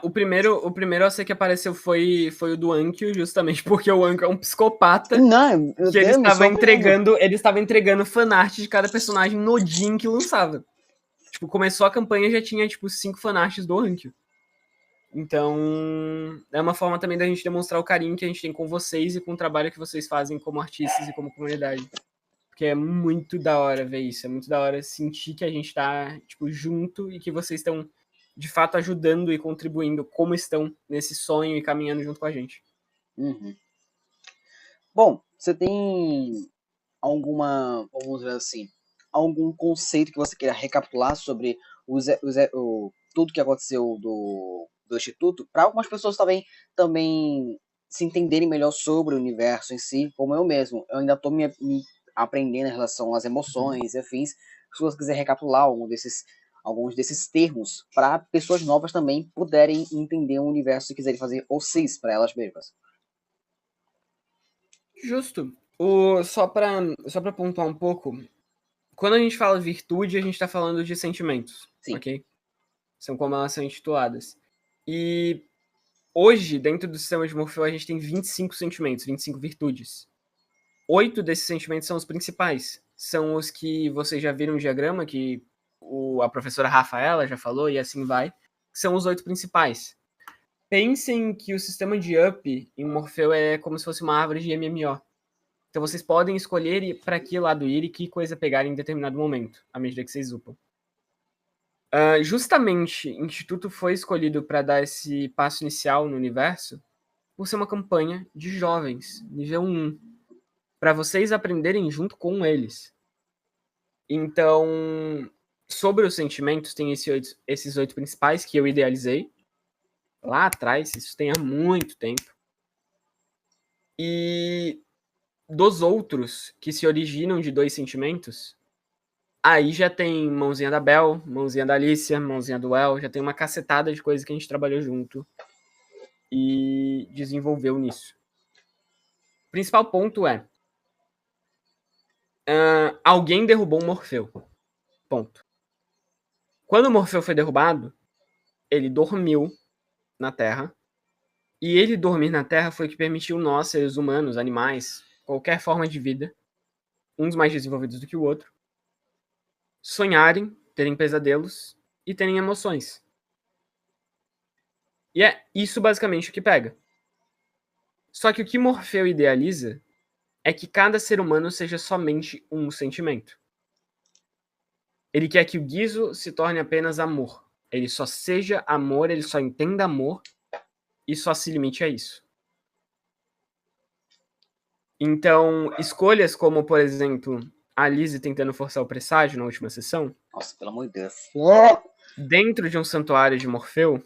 O primeiro OC que apareceu foi o do Ankyo, justamente porque o Ankyo é um psicopata. Não, que ele estava entregando fanart de cada personagem no dia em que lançava. Tipo, começou a campanha e já tinha, 5 fanarts do Ankyo. Então, é uma forma também da gente demonstrar o carinho que a gente tem com vocês e com o trabalho que vocês fazem como artistas e como comunidade. Porque é muito da hora ver isso. É muito da hora sentir que a gente tá, junto e que vocês estão, de fato, ajudando e contribuindo como estão nesse sonho e caminhando junto com a gente. Uhum. Bom, você tem vamos dizer assim, algum conceito que você queira recapitular sobre tudo que aconteceu do Instituto, para algumas pessoas também se entenderem melhor sobre o universo em si, como eu mesmo. Eu ainda estou me aprendendo em relação às emoções e afins. Se você quiser recapitular alguns desses termos, para pessoas novas também puderem entender o universo e quiserem fazer OCs para elas mesmas. Justo. Só para pontuar um pouco, quando a gente fala virtude, a gente está falando de sentimentos, sim. Ok? São como elas são intituladas. E hoje, dentro do sistema de Morfeu, a gente tem 25 sentimentos, 25 virtudes. 8 desses sentimentos são os principais. São os que vocês já viram no diagrama, que a professora Rafaela já falou, e assim vai. São os 8 principais. Pensem que o sistema de up em Morfeu é como se fosse uma árvore de MMO. Então vocês podem escolher para que lado ir e que coisa pegar em determinado momento, à medida que vocês upam. Justamente, o Instituto foi escolhido para dar esse passo inicial no universo por ser uma campanha de jovens, nível 1, para vocês aprenderem junto com eles. Então, sobre os sentimentos, tem esses 8 principais que eu idealizei lá atrás, isso tem há muito tempo. E dos outros que se originam de 2 sentimentos, aí já tem mãozinha da Bel, mãozinha da Alicia, mãozinha do El, já tem uma cacetada de coisa que a gente trabalhou junto e desenvolveu nisso. O principal ponto é alguém derrubou um Morfeu. Ponto. Quando o Morfeu foi derrubado, ele dormiu na Terra. E ele dormir na Terra foi o que permitiu nós, seres humanos, animais, qualquer forma de vida, uns mais desenvolvidos do que o outro, sonharem, terem pesadelos e terem emoções. E é isso basicamente o que pega. Só que o que Morfeu idealiza é que cada ser humano seja somente um sentimento. Ele quer que o Guizo se torne apenas amor. Ele só seja amor, ele só entenda amor e só se limite a isso. Então, escolhas como, por exemplo, a Lizzie tentando forçar o presságio na última sessão. Nossa, pelo amor de Deus. Dentro de um santuário de Morfeu.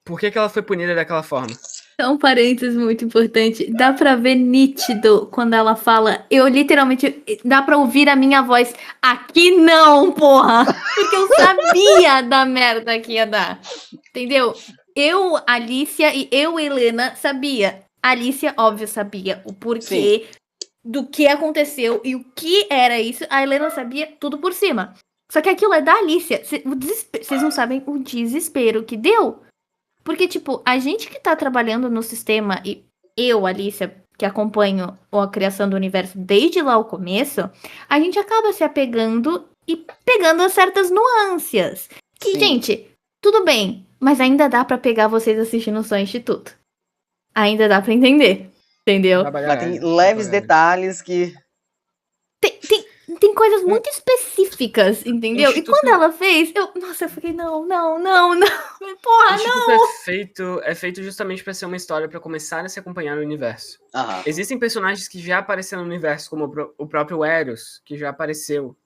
Por que ela foi punida daquela forma? É um parênteses muito importante. Dá pra ver nítido quando ela fala. Eu literalmente. Dá pra ouvir a minha voz. Aqui não, porra! Porque eu sabia da merda que ia dar. Entendeu? Eu, Alicia e eu, Helena, sabia. A Alicia, óbvio, sabia o porquê do que aconteceu e o que era isso. A Helena sabia tudo por cima. Só que aquilo é da Alicia. Vocês não sabem o desespero que deu. Porque, tipo, a gente que tá trabalhando no sistema, e eu, Alicia, que acompanho a criação do universo desde lá o começo, a gente acaba se apegando e pegando certas nuances. Que, Sim. gente, tudo bem, mas ainda dá pra pegar vocês assistindo o Só Instituto. Ainda dá pra entender, entendeu? Mas tem leves detalhes que... Tem coisas muito específicas, entendeu? Instituto- E quando ela fez, eu fiquei, não. Porra, Instituto é feito justamente pra ser uma história pra começar a se acompanhar no universo. Aham. Existem personagens que já apareceram no universo, como o próprio Eros, que já apareceu.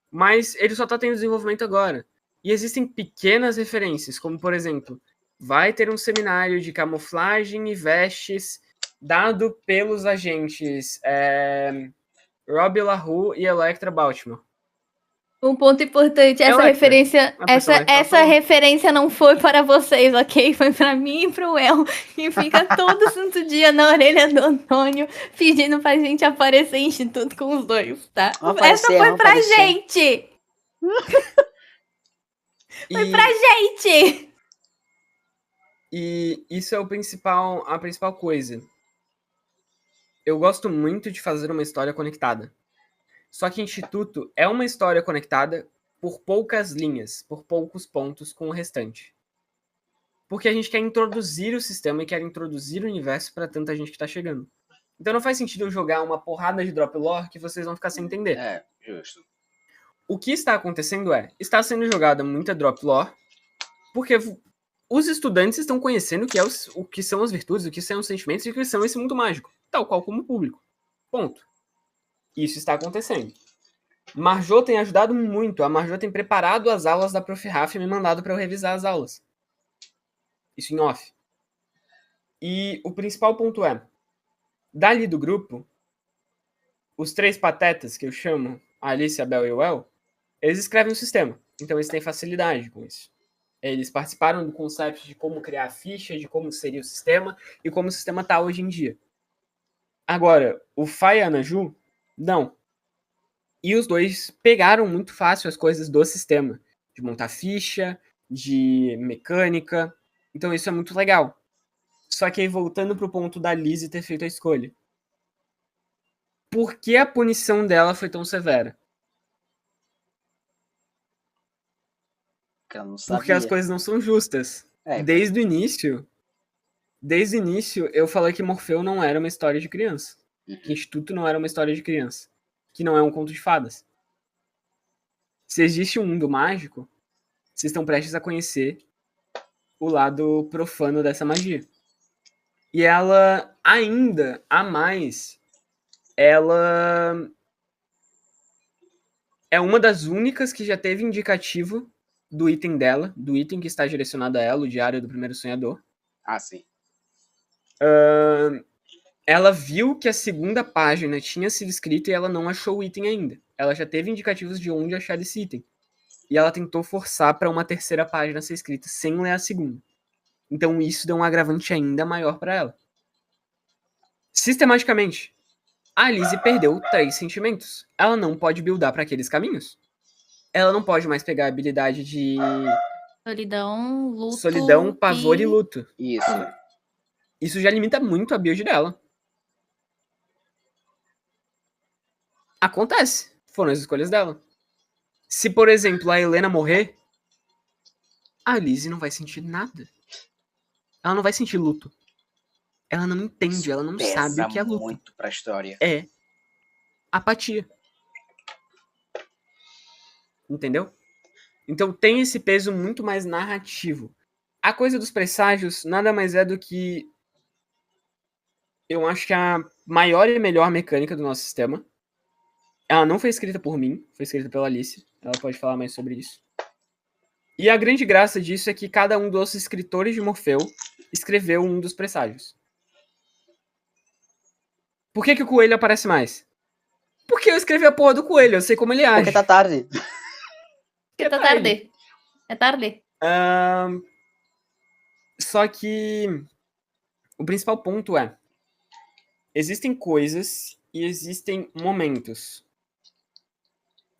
Mas ele só tá tendo desenvolvimento agora. E existem pequenas referências, como, por exemplo, vai ter um seminário de camuflagem e vestes dado pelos agentes Robbie LaRue e Electra Baltimore. um ponto importante, essa Electra, referência, a personagem que ela essa falou. referência não foi para vocês, ok? Foi para mim e pro El, que fica todo santo dia na orelha do Antônio, pedindo pra gente aparecer em instituto com os dois, tá? Essa foi pra gente! Foi pra gente! E isso é a principal coisa. Eu gosto muito de fazer uma história conectada. Só que Instituto é uma história conectada por poucas linhas, por poucos pontos com o restante. Porque a gente quer introduzir o sistema e quer introduzir o universo para tanta gente que tá chegando. Então não faz sentido eu jogar uma porrada de drop lore que vocês vão ficar sem entender. É, justo. O que está acontecendo está sendo jogada muita drop lore, porque os estudantes estão conhecendo o que são as virtudes, o que são os sentimentos e o que são esse mundo mágico, tal qual como o público. Ponto. Isso está acontecendo. Marjô tem ajudado muito. A Marjô tem preparado as aulas da Prof. Raf e me mandado para eu revisar as aulas. Isso em off. E o principal ponto é, dali do grupo, os 3 patetas que eu chamo, a Alice, a Bel e o El, eles escrevem um sistema. Então eles têm facilidade com isso. Eles participaram do conceito de como criar a ficha, de como seria o sistema e como o sistema está hoje em dia. Agora, o Fai e a Anaju, não. E os dois pegaram muito fácil as coisas do sistema. De montar ficha, de mecânica. Então isso é muito legal. Só que aí voltando pro ponto da Lizzie ter feito a escolha. Por que a punição dela foi tão severa? Que ela não sabia. Porque as coisas não são justas. Desde o início, eu falei que Morfeu não era uma história de criança. Que Instituto não era uma história de criança. Que não é um conto de fadas. Se existe um mundo mágico, vocês estão prestes a conhecer o lado profano dessa magia. E ela, ainda a mais, ela é uma das únicas que já teve indicativo do item dela, do item que está direcionado a ela, o Diário do Primeiro Sonhador. Ah, sim. Ela viu que a segunda página tinha sido escrita e ela não achou o item ainda. Ela já teve indicativos de onde achar esse item. E ela tentou forçar para uma terceira página ser escrita sem ler a segunda. Então isso deu um agravante ainda maior para ela. Sistematicamente, a Lizzie perdeu 3 sentimentos. Ela não pode buildar para aqueles caminhos. Ela não pode mais pegar a habilidade de solidão, pavor e luto. Isso já limita muito a build dela. Acontece. Foram as escolhas dela. Se, por exemplo, a Helena morrer, a Lizzie não vai sentir nada. Ela não vai sentir luto. Ela não entende, ela não sabe o que é luto. Muito pra história. É apatia. Entendeu? Então tem esse peso muito mais narrativo. A coisa dos presságios nada mais é do que, eu acho que a maior e melhor mecânica do nosso sistema. Ela não foi escrita por mim, foi escrita pela Alice. Ela pode falar mais sobre isso. E a grande graça disso é que cada um dos escritores de Morfeu escreveu um dos presságios. Por que o coelho aparece mais? Porque eu escrevi a porra do coelho, eu sei como ele age. Porque tá tarde. Porque tá tarde. É tarde. Só que o principal ponto é, existem coisas e existem momentos.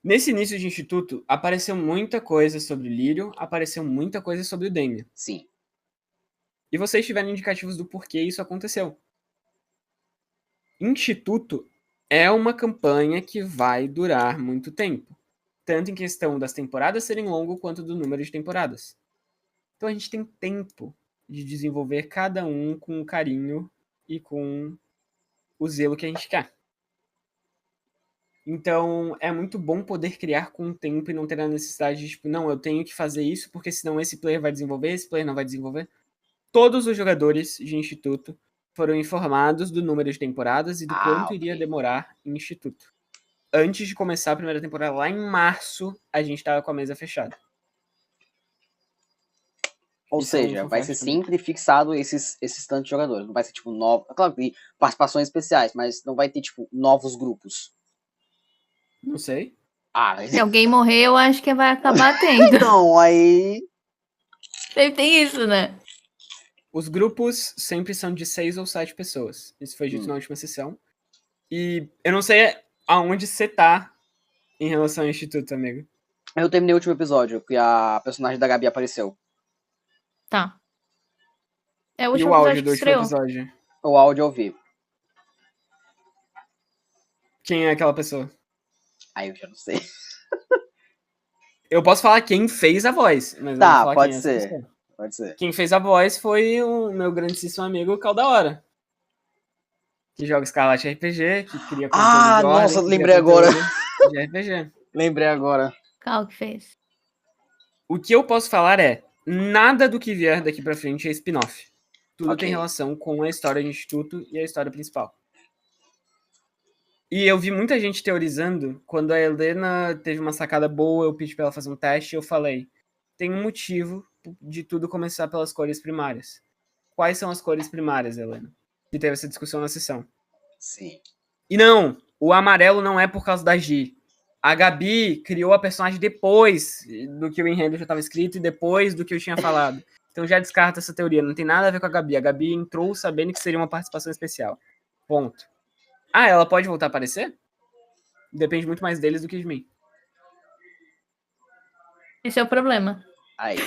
Nesse início de Instituto, apareceu muita coisa sobre o Lírio, apareceu muita coisa sobre o Damian. Sim. E vocês tiveram indicativos do porquê isso aconteceu. Instituto é uma campanha que vai durar muito tempo. Tanto em questão das temporadas serem longas, quanto do número de temporadas. Então a gente tem tempo de desenvolver cada um com carinho e com o zelo que a gente quer. Então é muito bom poder criar com o tempo e não ter a necessidade de, tipo, não, eu tenho que fazer isso porque senão esse player vai desenvolver, esse player não vai desenvolver. Todos os jogadores de Instituto foram informados do número de temporadas e do quanto iria demorar em Instituto. Antes de começar a primeira temporada, lá em março, a gente tava com a mesa fechada. Ou Isso é um seja, vai ser fantástico, né? sempre fixado esses tantos jogadores. Não vai ser, tipo, novos. Claro que tem participações especiais, mas não vai ter, tipo, novos grupos. Não sei. Se alguém morrer, eu acho que vai acabar tendo. Então, aí. Sempre tem isso, né? Os grupos sempre são de 6 ou 7 pessoas. Isso foi dito na última sessão. E eu não sei aonde você tá em relação ao Instituto, amigo. Eu terminei o último episódio, que a personagem da Gabi apareceu. Tá. É o E último o áudio episódio do que último estreou. episódio? O áudio eu vi. Quem é aquela pessoa? Aí eu já não sei. Eu posso falar quem fez a voz, mas não vou Tá, falar pode quem é essa ser. pessoa. Pode ser. Quem fez a voz foi o meu grandíssimo amigo Cal da Hora. Que joga Escarlate RPG, que cria conteúdo de ordem, nossa, que cria lembrei agora. conteúdo de RPG. Lembrei agora. Qual que fez? O que eu posso falar é, nada do que vier daqui pra frente é spin-off. Tudo Ok. tem relação com a história do Instituto e a história principal. E eu vi muita gente teorizando, quando a Helena teve uma sacada boa, eu pedi pra ela fazer um teste, e eu falei, tem um motivo de tudo começar pelas cores primárias. Quais são as cores primárias, Helena? E teve essa discussão na sessão. Sim. E não, o amarelo não é por causa da Gi. A Gabi criou a personagem depois do que o enredo já estava escrito e depois do que eu tinha falado. Então já descarta essa teoria, não tem nada a ver com a Gabi. A Gabi entrou sabendo que seria uma participação especial. Ponto. Ah, ela pode voltar a aparecer? Depende muito mais deles do que de mim. Esse é o problema. Aí.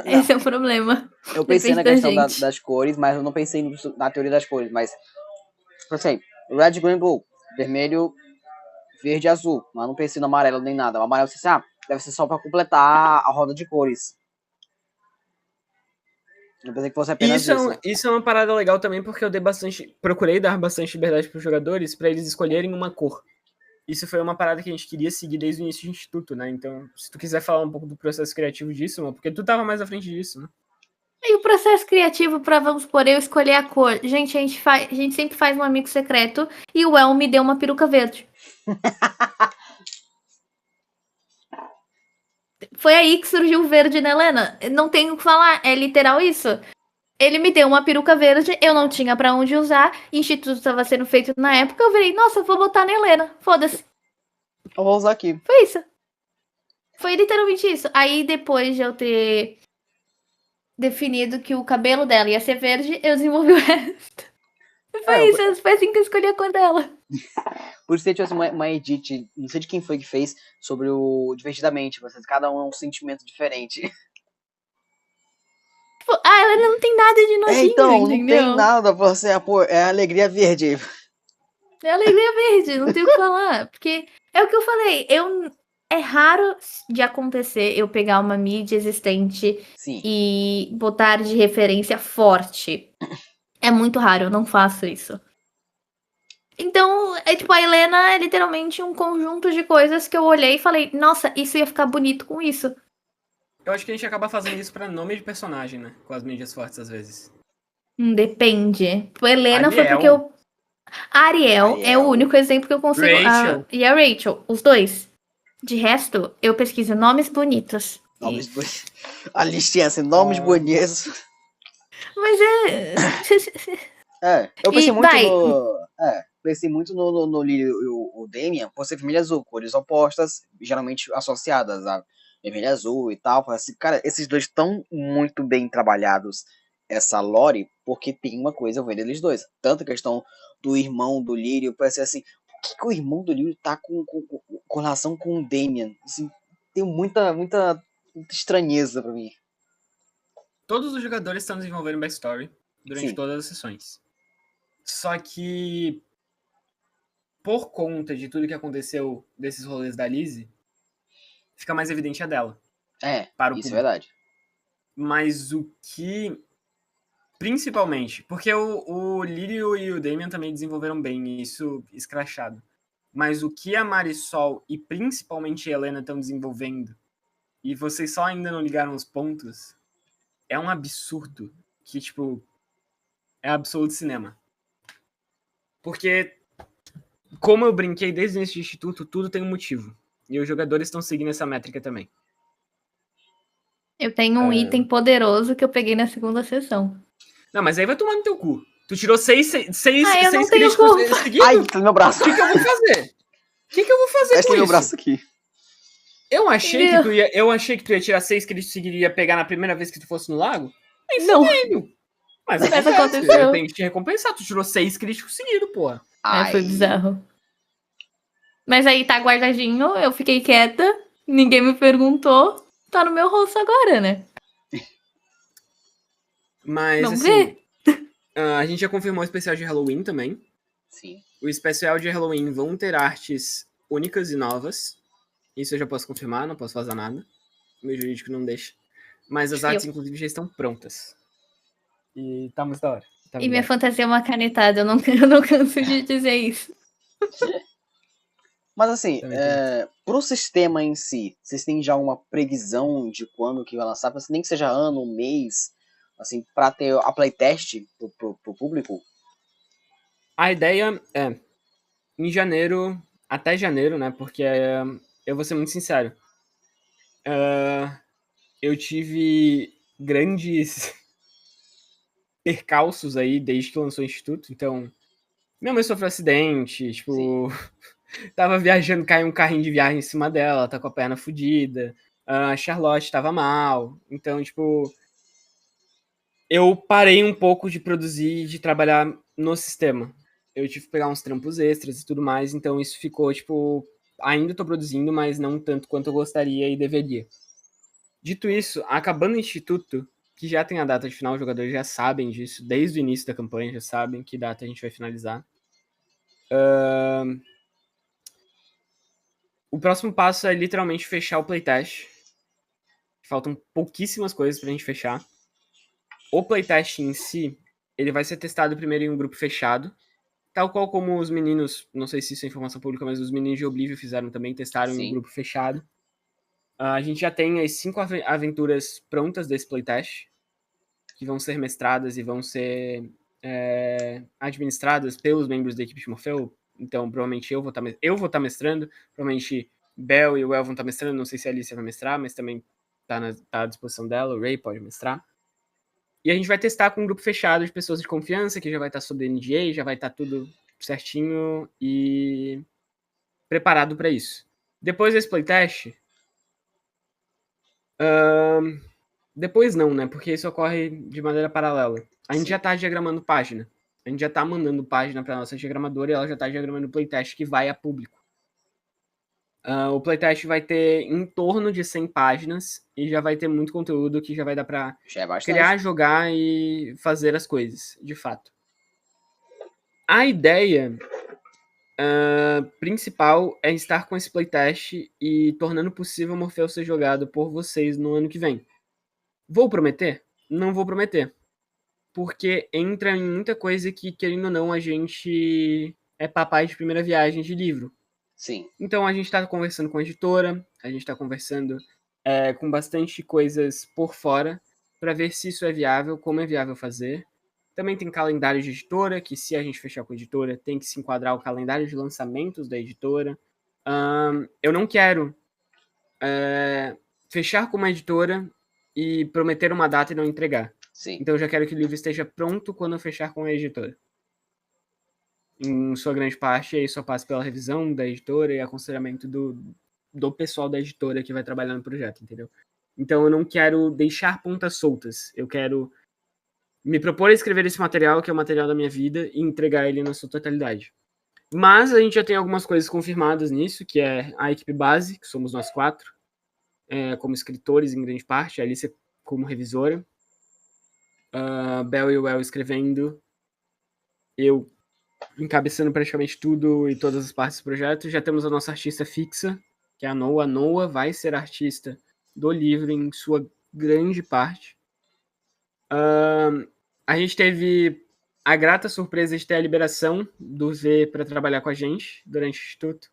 Esse é o problema. Eu pensei na Depende da questão gente. das cores, mas eu não pensei na teoria das cores. Mas, por exemplo, red, green, blue. Vermelho, verde e azul. Mas não pensei no amarelo nem nada. O amarelo, você deve ser só pra completar a roda de cores. Eu pensei que fosse apenas isso. Isso é uma parada legal também, porque eu procurei dar bastante liberdade para os jogadores para eles escolherem uma cor. Isso foi uma parada que a gente queria seguir desde o início do Instituto, né? Então, se tu quiser falar um pouco do processo criativo disso, mano, porque tu tava mais à frente disso, né? E o processo criativo pra, vamos supor, eu escolher a cor. Gente, a gente sempre faz um amigo secreto e o El me deu uma peruca verde. Foi aí que surgiu o verde, né, Helena? Não tenho o que falar, é literal isso. Ele me deu uma peruca verde, eu não tinha pra onde usar, instituto estava sendo feito na época, eu virei, nossa, vou botar na Helena, foda-se. Eu vou usar aqui. Foi isso. Foi literalmente isso. Aí depois de eu ter definido que o cabelo dela ia ser verde, eu desenvolvi o resto. Foi isso, foi assim que eu escolhi a cor dela. Por isso que tivesse uma edit, não sei de quem foi que fez, sobre o Divertidamente. Cada um é um sentimento diferente. Tipo, ela não tem nada de nojinho, então, não entendeu? tem nada pra você, pô, é alegria verde. É alegria verde, não tem o que falar. Porque é o que eu falei, é raro de acontecer eu pegar uma mídia existente Sim. e botar de referência forte. É muito raro, eu não faço isso. Então, tipo, a Helena é literalmente um conjunto de coisas que eu olhei e falei, nossa, isso ia ficar bonito com isso. Eu acho que a gente acaba fazendo isso pra nome de personagem, né? Com as mídias fortes, às vezes. Depende. Tipo, Helena Ariel. foi porque eu... A Ariel é o único exemplo que eu consigo... Rachel. E a Rachel, os dois. De resto, eu pesquiso nomes bonitos. Nomes bonitos. A listinha assim, nomes bonitos. Mas eu pensei E muito vai. pensei muito no Lírio e o Damian por ser vermelho azul, cores opostas, geralmente associadas a vermelho azul e tal. Assim, cara, esses dois estão muito bem trabalhados, essa lore, porque tem uma coisa vendo eles dois. Tanto a questão do irmão do Lírio, parece assim, por que o irmão do Lírio tá com correlação com o Damian. Assim, tem muita estranheza pra mim. Todos os jogadores estão desenvolvendo backstory durante Sim. todas as sessões. Só que, por conta de tudo que aconteceu desses rolês da Lizzie, fica mais evidente a dela. Para o Isso público. é verdade. Mas o que... Principalmente, porque o Lírio e o Damian também desenvolveram bem isso escrachado. Mas o que a Marisol e principalmente a Helena estão desenvolvendo, e vocês só ainda não ligaram os pontos, é um absurdo que, tipo, é absoluto cinema. Porque, como eu brinquei desde o início do Instituto, tudo tem um motivo. E os jogadores estão seguindo essa métrica também. Eu tenho um item poderoso que eu peguei na segunda sessão. Não, mas aí vai tomar no teu cu. Tu tirou seis eu não tenho críticos culpa. seguidos? Ai, tá no meu braço. O que eu vou fazer? O que eu vou fazer Esse com meu isso? braço aqui. Eu achei que tu ia tirar 6 críticos seguidos e ia pegar na primeira vez que tu fosse no lago. Nem Não. fudendo. Mas aconteceu. Eu tenho que te recompensar. Tu tirou 6 críticos seguidos, porra. Foi bizarro. Mas aí tá guardadinho, eu fiquei quieta, ninguém me perguntou, tá no meu rosto agora, né? Mas, Vamos assim, ver. a gente já confirmou o especial de Halloween também. Sim. O especial de Halloween vão ter artes únicas e novas. Isso eu já posso confirmar, não posso fazer nada. Meu jurídico não deixa. Mas as artes, inclusive, já estão prontas. E tá muito da hora. E minha fantasia é uma canetada, eu não canso de dizer isso. Mas assim, pro sistema em si, vocês têm já uma previsão de quando que vai lançar? Nem que seja ano, mês, assim, pra ter a playtest pro público? A ideia é, em janeiro, até janeiro, né? Porque eu vou ser muito sincero. Eu tive grandes percalços aí desde que lançou o Instituto. Então, minha mãe sofreu um acidente, tipo... Tava viajando, caiu um carrinho de viagem em cima dela, tá com a perna fodida. A Charlotte tava mal. Então, tipo... Eu parei um pouco de produzir, de trabalhar no sistema. Eu tive que pegar uns trampos extras e tudo mais, então isso ficou, tipo... Ainda tô produzindo, mas não tanto quanto eu gostaria e deveria. Dito isso, acabando o Instituto, que já tem a data de final, os jogadores já sabem disso, desde o início da campanha, já sabem que data a gente vai finalizar. O próximo passo é literalmente fechar o playtest. Faltam pouquíssimas coisas pra gente fechar. O playtest em si, ele vai ser testado primeiro em um grupo fechado, tal qual como os meninos, não sei se isso é informação pública, mas os meninos de Oblivion fizeram também, testaram em um grupo fechado. A gente já tem as 5 aventuras prontas desse playtest, que vão ser mestradas e vão ser administradas pelos membros da equipe de Morfeu. Então, provavelmente eu vou estar mestrando, provavelmente Bel e o El vão estar mestrando, não sei se a Alicia vai mestrar, mas também tá à disposição dela, o Ray pode mestrar. E a gente vai testar com um grupo fechado de pessoas de confiança, que já vai estar sob NDA, já vai estar tudo certinho e preparado para isso. Depois desse playtest... Depois não, né? Porque isso ocorre de maneira paralela. A gente já tá diagramando página. A gente já tá mandando página pra nossa diagramadora e ela já tá diagramando o playtest que vai a público. O playtest vai ter em torno de 100 páginas e já vai ter muito conteúdo que já vai dar pra criar, jogar e fazer as coisas, de fato. A ideia principal é estar com esse playtest e tornando possível o Morfeu ser jogado por vocês no ano que vem. Vou prometer? Não vou prometer. Porque entra em muita coisa que, querendo ou não, a gente é papai de primeira viagem de livro. Sim. Então a gente está conversando com a editora, a gente está conversando com bastante coisas por fora para ver se isso é viável, como é viável fazer. Também tem calendário de editora, que se a gente fechar com a editora, tem que se enquadrar o calendário de lançamentos da editora. Eu não quero fechar com uma editora e prometer uma data e não entregar. Sim. Então eu já quero que o livro esteja pronto quando eu fechar com a editora. Em sua grande parte, aí só passa pela revisão da editora e aconselhamento do pessoal da editora que vai trabalhar no projeto, entendeu? Então eu não quero deixar pontas soltas. Eu quero me propor a escrever esse material, que é o material da minha vida, e entregar ele na sua totalidade. Mas a gente já tem algumas coisas confirmadas nisso, que é a equipe base, que somos nós 4, como escritores em grande parte, a Alice como revisora, a Bel e o El escrevendo, eu encabeçando praticamente tudo e todas as partes do projeto. Já temos a nossa artista fixa, que é a Noah. A Noah vai ser artista do livro em sua grande parte. A gente teve a grata surpresa de ter a liberação do V para trabalhar com a gente durante o Instituto.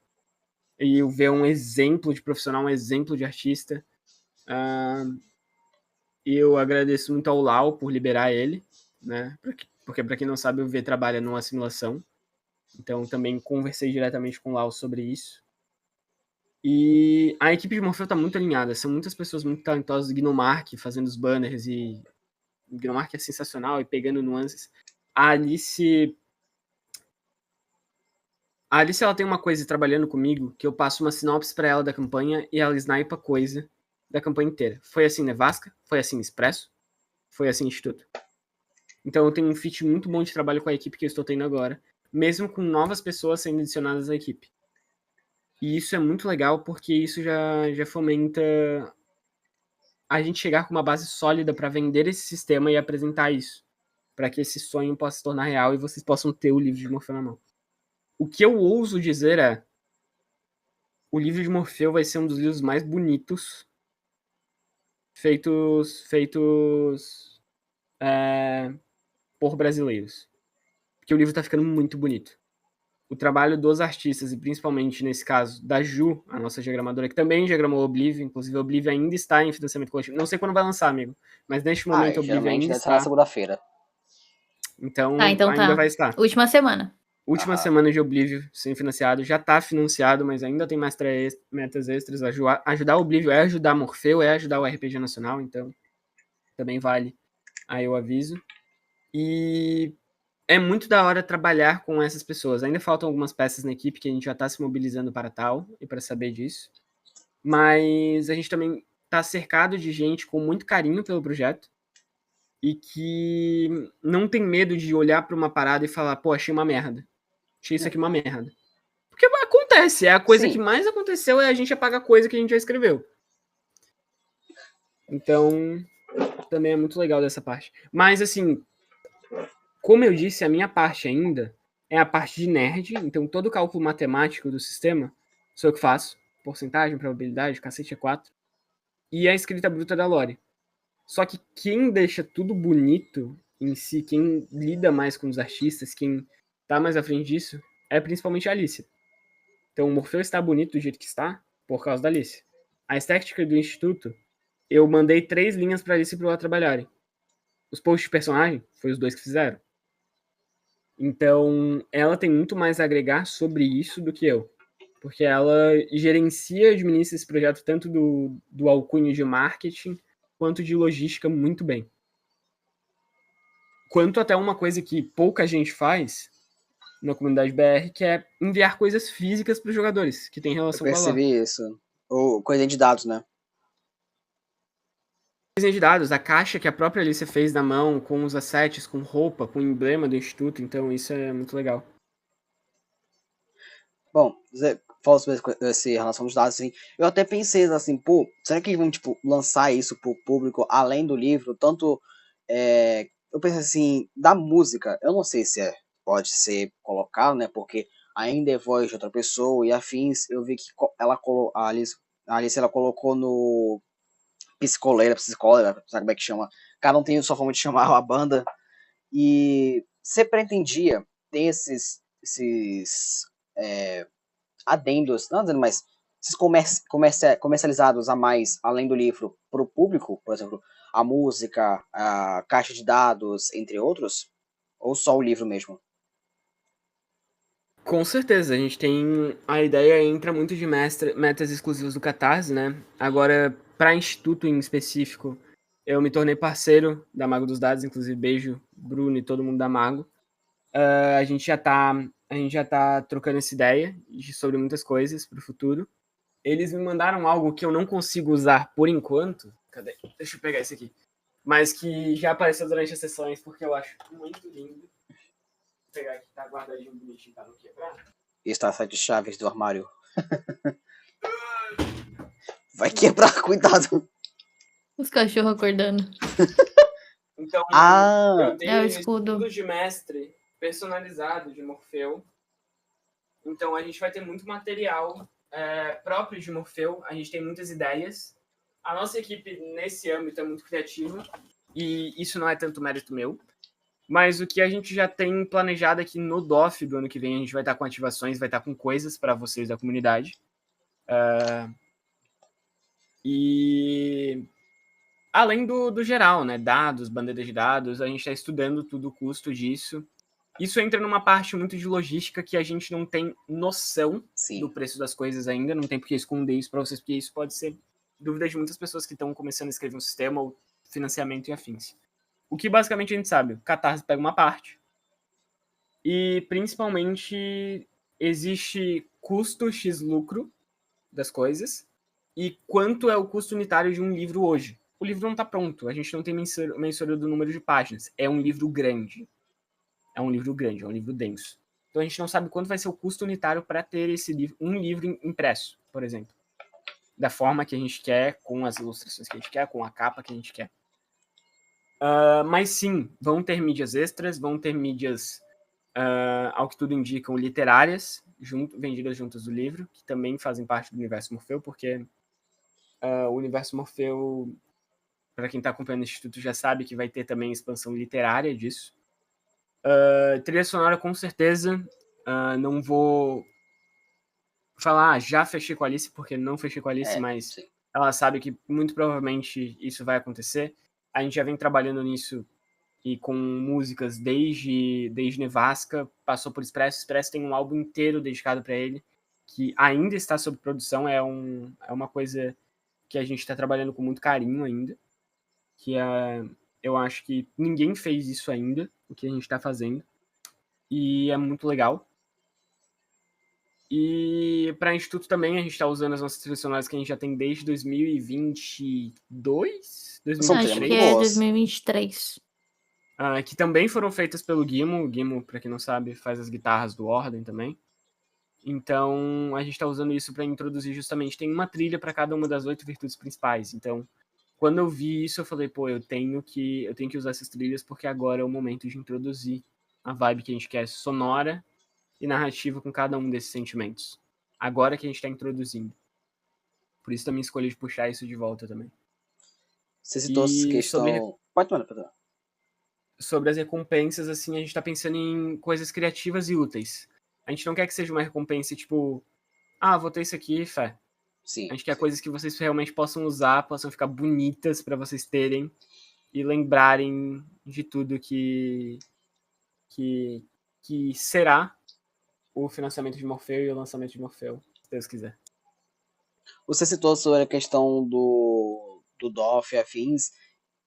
E o V é um exemplo de profissional, um exemplo de artista. Eu agradeço muito ao Lau por liberar ele, né? Porque, para quem não sabe, o V trabalha numa simulação. Então, também conversei diretamente com o Lau sobre isso. E a equipe de Morfeu tá muito alinhada. São muitas pessoas muito talentosas. Gnomark fazendo os banners. E o Gnomark é sensacional e pegando nuances. A Alice, ela tem uma coisa trabalhando comigo que eu passo uma sinopse para ela da campanha e ela snipa coisa da campanha inteira. Foi assim Nevasca, foi assim Expresso, foi assim Instituto. Então eu tenho um fit muito bom de trabalho com a equipe que eu estou tendo agora, mesmo com novas pessoas sendo adicionadas à equipe. E isso é muito legal porque isso já fomenta a gente chegar com uma base sólida para vender esse sistema e apresentar isso, para que esse sonho possa se tornar real e vocês possam ter o livro de Morfeu na mão. O que eu ouso dizer é: o livro de Morfeu vai ser um dos livros mais bonitos feitos por brasileiros. Porque o livro tá ficando muito bonito. O trabalho dos artistas, e principalmente nesse caso da Ju, a nossa diagramadora, que também diagramou Oblivion, inclusive Oblivion ainda está em financiamento coletivo. Não sei quando vai lançar, amigo, mas neste momento Oblivion geralmente ainda deve estar na está. segunda-feira. Então, então ainda tá. vai estar. Última semana. Última semana de Oblivion sem financiado, já está financiado, mas ainda tem mais metas extras. Ajudar o Oblivion é ajudar Morfeu, é ajudar o RPG Nacional, então também vale aí o aviso. E é muito da hora trabalhar com essas pessoas. Ainda faltam algumas peças na equipe que a gente já está se mobilizando para tal e para saber disso. Mas a gente também está cercado de gente com muito carinho pelo projeto e que não tem medo de olhar para uma parada e falar: pô, achei uma merda. Achei isso aqui uma merda. Porque acontece, é a coisa Sim. que mais aconteceu é a gente apagar coisa que a gente já escreveu. Então, também é muito legal dessa parte. Mas, assim, como eu disse, a minha parte ainda é a parte de nerd, então todo o cálculo matemático do sistema sou eu que faço. Porcentagem, probabilidade, cacete é 4. E a escrita bruta da Lore. Só que quem deixa tudo bonito em si, quem lida mais com os artistas, quem tá mais à frente disso, é principalmente a Alice. Então o Morfeu está bonito do jeito que está por causa da Alice. A estética do Instituto, eu mandei 3 linhas pra Alice e pro ela trabalharem. Os posts de personagem, foi os 2 que fizeram. Então, ela tem muito mais a agregar sobre isso do que eu. Porque ela gerencia e administra esse projeto tanto do alcunho de marketing quanto de logística muito bem. Quanto até uma coisa que pouca gente faz na comunidade BR, que é enviar coisas físicas para os jogadores, que tem relação com a lore. Eu percebi isso. Ou coisa de dados, né? De dados, a caixa que a própria Alice fez na mão, com os assets, com roupa, com o emblema do Instituto, então isso é muito legal. Bom, você falou sobre essa relação dos dados, assim, eu até pensei assim, pô, será que eles vão, tipo, lançar isso pro público além do livro? Tanto, eu pensei assim, da música, eu não sei se pode ser colocado, né, porque ainda é voz de outra pessoa e afins, eu vi que a Alice, ela colocou no psicóloga, sabe como é que chama? Cada um tem a sua forma de chamar a banda, e você pretendia ter esses adendos, não dizendo mais, esses comercializados a mais, além do livro, para o público, por exemplo, a música, a caixa de dados, entre outros, ou só o livro mesmo? Com certeza, a gente tem. A ideia entra muito de metas exclusivas do Catarse, né? Agora, para Instituto em específico, eu me tornei parceiro da Mago dos Dados, inclusive beijo, Bruno e todo mundo da Mago. A gente já tá trocando essa ideia sobre muitas coisas para o futuro. Eles me mandaram algo que eu não consigo usar por enquanto. Cadê? Deixa eu pegar esse aqui. Mas que já apareceu durante as sessões, porque eu acho muito lindo. Vou pegar aqui, tá guardadinho bonitinho pra não quebrar. está as 7 chaves do armário. Vai quebrar, cuidado. Os cachorros acordando. Então, Ah, eu dei É o um escudo. escudo de mestre personalizado de Morfeu. Então, a gente vai ter muito material próprio de Morfeu. A gente tem muitas ideias. A nossa equipe, nesse âmbito, é muito criativa. E isso não é tanto mérito meu. Mas o que a gente já tem planejado aqui no DOF do ano que vem, a gente vai estar com ativações, vai estar com coisas para vocês da comunidade. E além do geral, né? Dados, bandeiras de dados, a gente está estudando tudo o custo disso. Isso entra numa parte muito de logística que a gente não tem noção sim. do preço das coisas ainda, não tem por que esconder isso para vocês, porque isso pode ser dúvida de muitas pessoas que estão começando a escrever um sistema ou financiamento e afins. O que basicamente a gente sabe, o Catarse pega uma parte e principalmente existe custo x lucro das coisas e quanto é o custo unitário de um livro hoje. O livro não está pronto, a gente não tem mensura do número de páginas, é um livro grande. É um livro grande, é um livro denso. Então a gente não sabe quanto vai ser o custo unitário para ter esse livro, um livro impresso, por exemplo. Da forma que a gente quer, com as ilustrações que a gente quer, com a capa que a gente quer. Mas sim, vão ter mídias extras, vão ter mídias, ao que tudo indicam, literárias, vendidas juntas do livro, que também fazem parte do Universo Morfeu, porque o Universo Morfeu, para quem está acompanhando o Instituto, já sabe que vai ter também expansão literária disso. Trilha sonora, com certeza. Não vou falar, já fechei com a Alice, porque não fechei com a Alice, mas Sim. ela sabe que muito provavelmente isso vai acontecer. A gente já vem trabalhando nisso e com músicas desde Nevasca, passou por Expresso. Expresso tem um álbum inteiro dedicado para ele, que ainda está sob produção. É uma coisa que a gente está trabalhando com muito carinho ainda, que eu acho que ninguém fez isso ainda, o que a gente está fazendo. E é muito legal. E para Instituto também, a gente está usando as nossas trilhas sonoras que a gente já tem desde 2022? São Acho muito que é boas. 2023. Que também foram feitas pelo Gimo. O Gimo, para quem não sabe, faz as guitarras do Ordem também. Então, a gente está usando isso para introduzir justamente. Tem uma trilha para cada uma das 8 virtudes principais. Então, quando eu vi isso, eu falei, pô, eu tenho que usar essas trilhas porque agora é o momento de introduzir a vibe que a gente quer, sonora e narrativa com cada um desses sentimentos. Agora que a gente está introduzindo. Por isso também escolhi puxar isso de volta também. Você citou essa questão... Pode mandar. Sobre as recompensas, assim, a gente está pensando em coisas criativas e úteis. A gente não quer que seja uma recompensa tipo, vou ter isso aqui, fé. Sim. A gente quer coisas que vocês realmente possam usar, possam ficar bonitas para vocês terem e lembrarem de tudo que será o financiamento de Morfeu e o lançamento de Morfeu, se Deus quiser. Você citou sobre a questão do DOF e afins,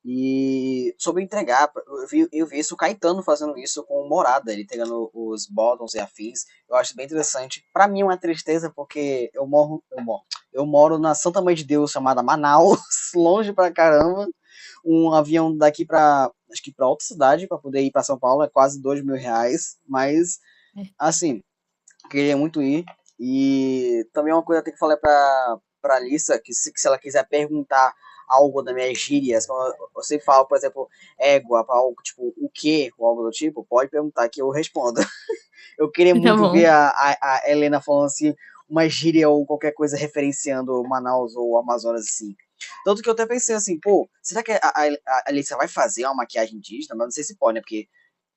e sobre entregar, eu vi isso, o Caetano fazendo isso com o Morada, ele entregando os bottoms e afins. Eu acho bem interessante. Para mim é uma tristeza, porque eu moro na Santa Mãe de Deus, chamada Manaus, longe pra caramba. Um avião daqui para acho que para outra cidade, para poder ir para São Paulo, é quase R$2.000, mas assim, queria muito ir. E também uma coisa que eu falei pra Alissa, que se ela quiser perguntar algo das minhas gírias, você fala, por exemplo, égua, para algo tipo o que, ou algo do tipo, pode perguntar que eu respondo. Eu queria muito ver a Helena falando assim, uma gíria ou qualquer coisa referenciando Manaus ou Amazonas assim. Tanto que eu até pensei assim, pô, será que a Alissa vai fazer uma maquiagem indígena? Mas não sei se pode, né? Porque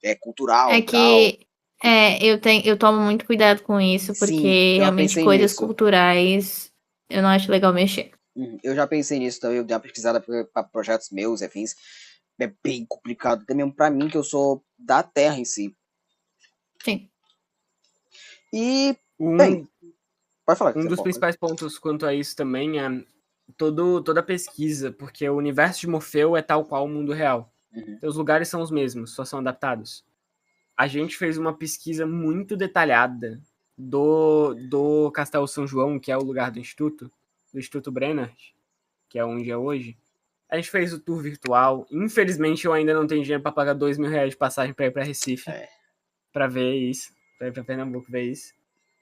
é cultural É e tal. que eu tomo muito cuidado com isso, porque Sim, eu já realmente pensei coisas nisso. culturais eu não acho legal mexer. Eu já pensei nisso também, eu dei uma pesquisada para projetos meus e afins. É bem complicado, até mesmo pra mim, que eu sou da terra em si. Sim. E, bem, pode falar. Um dos principais pontos quanto a isso também é toda a pesquisa, porque o universo de Morfeu é tal qual o mundo real. Então, os lugares são os mesmos, só são adaptados. A gente fez uma pesquisa muito detalhada do Castelo São João, que é o lugar do Instituto Brenner, que é onde é hoje. A gente fez o tour virtual. Infelizmente, eu ainda não tenho dinheiro para pagar R$2.000 de passagem para ir para Recife, para ver isso, para ir para Pernambuco ver isso.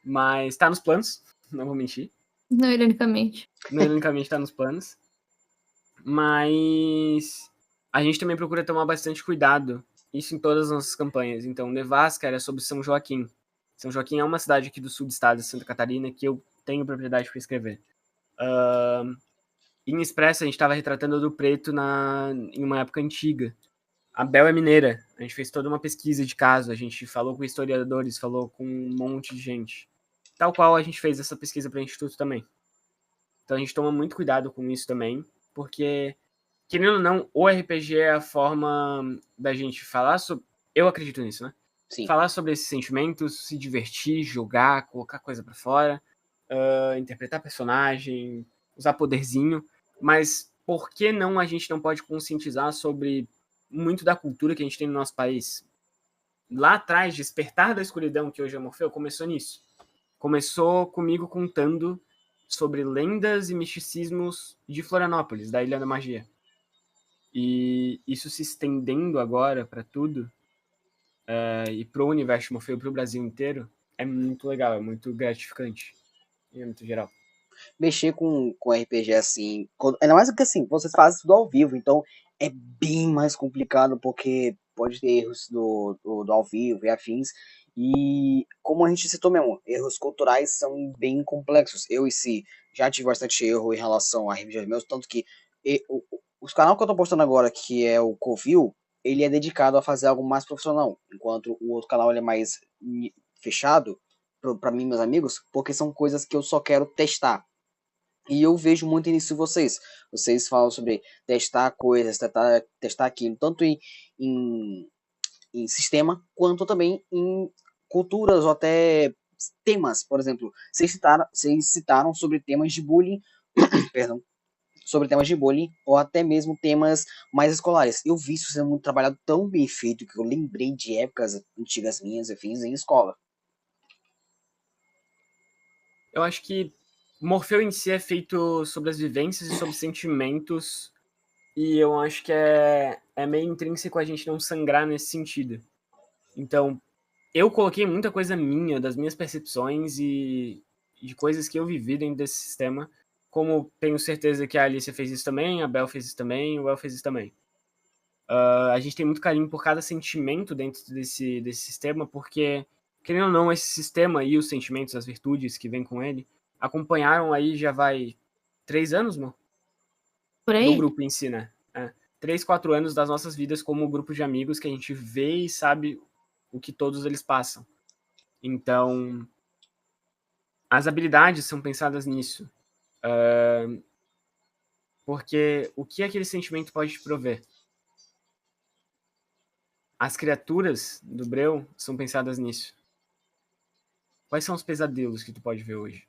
Mas tá nos planos, não vou mentir. Não, ironicamente. Não, ironicamente tá nos planos. Mas a gente também procura tomar bastante cuidado. Isso em todas as nossas campanhas. Então, Nevasca era sobre São Joaquim. São Joaquim é uma cidade aqui do sul do estado de Santa Catarina que eu tenho propriedade para escrever. Em Expressa, a gente estava retratando Ouro Preto em uma época antiga. A Bel é mineira. A gente fez toda uma pesquisa de caso. A gente falou com historiadores, falou com um monte de gente. Tal qual a gente fez essa pesquisa para o Instituto também. Então a gente toma muito cuidado com isso também, porque, querendo ou não, o RPG é a forma da gente falar sobre... Eu acredito nisso, né? Sim. Falar sobre esses sentimentos, se divertir, jogar, colocar coisa pra fora, interpretar personagem, usar poderzinho, mas por que não a gente não pode conscientizar sobre muito da cultura que a gente tem no nosso país? Lá atrás, Despertar da Escuridão, que hoje é Morfeu, começou nisso. Começou comigo contando sobre lendas e misticismos de Florianópolis, da Ilha da Magia. E isso se estendendo agora para tudo, e pro universo de Morfeu, pro Brasil inteiro, é muito legal, é muito gratificante, em âmbito geral. Mexer com RPG assim, ainda mais que assim, vocês fazem tudo ao vivo, então é bem mais complicado, porque pode ter erros do ao vivo e afins. E como a gente citou mesmo, erros culturais são bem complexos. Eu e si já tive bastante erro em relação a RPGs meus, tanto que os canal que eu tô postando agora, que é o Covil, ele é dedicado a fazer algo mais profissional, enquanto o outro canal ele é mais fechado para mim e meus amigos, porque são coisas que eu só quero testar. E eu vejo muito nisso em vocês. Vocês falam sobre testar coisas, testar aquilo, tanto em sistema, quanto também em culturas ou até temas. Por exemplo, vocês citaram sobre temas de bullying, perdão, sobre temas de bullying, ou até mesmo temas mais escolares. Eu vi isso sendo muito trabalhado, tão bem feito, que eu lembrei de épocas antigas minhas, enfim, em escola. Eu acho que Morfeu em si é feito sobre as vivências e sobre sentimentos, e eu acho que é meio intrínseco a gente não sangrar nesse sentido. Então, eu coloquei muita coisa minha, das minhas percepções e de coisas que eu vivi dentro desse sistema, como tenho certeza que a Alicia fez isso também, a Bel fez isso também, o El fez isso também. A gente tem muito carinho por cada sentimento dentro desse sistema, porque, querendo ou não, esse sistema e os sentimentos, as virtudes que vêm com ele, acompanharam aí já vai 3 anos, mano? Por aí? Do grupo em si, né? 3, 4 anos das nossas vidas como grupo de amigos que a gente vê e sabe o que todos eles passam. Então, as habilidades são pensadas nisso. Porque o que aquele sentimento pode te prover? As criaturas do Breu são pensadas nisso. Quais são os pesadelos que tu pode ver hoje?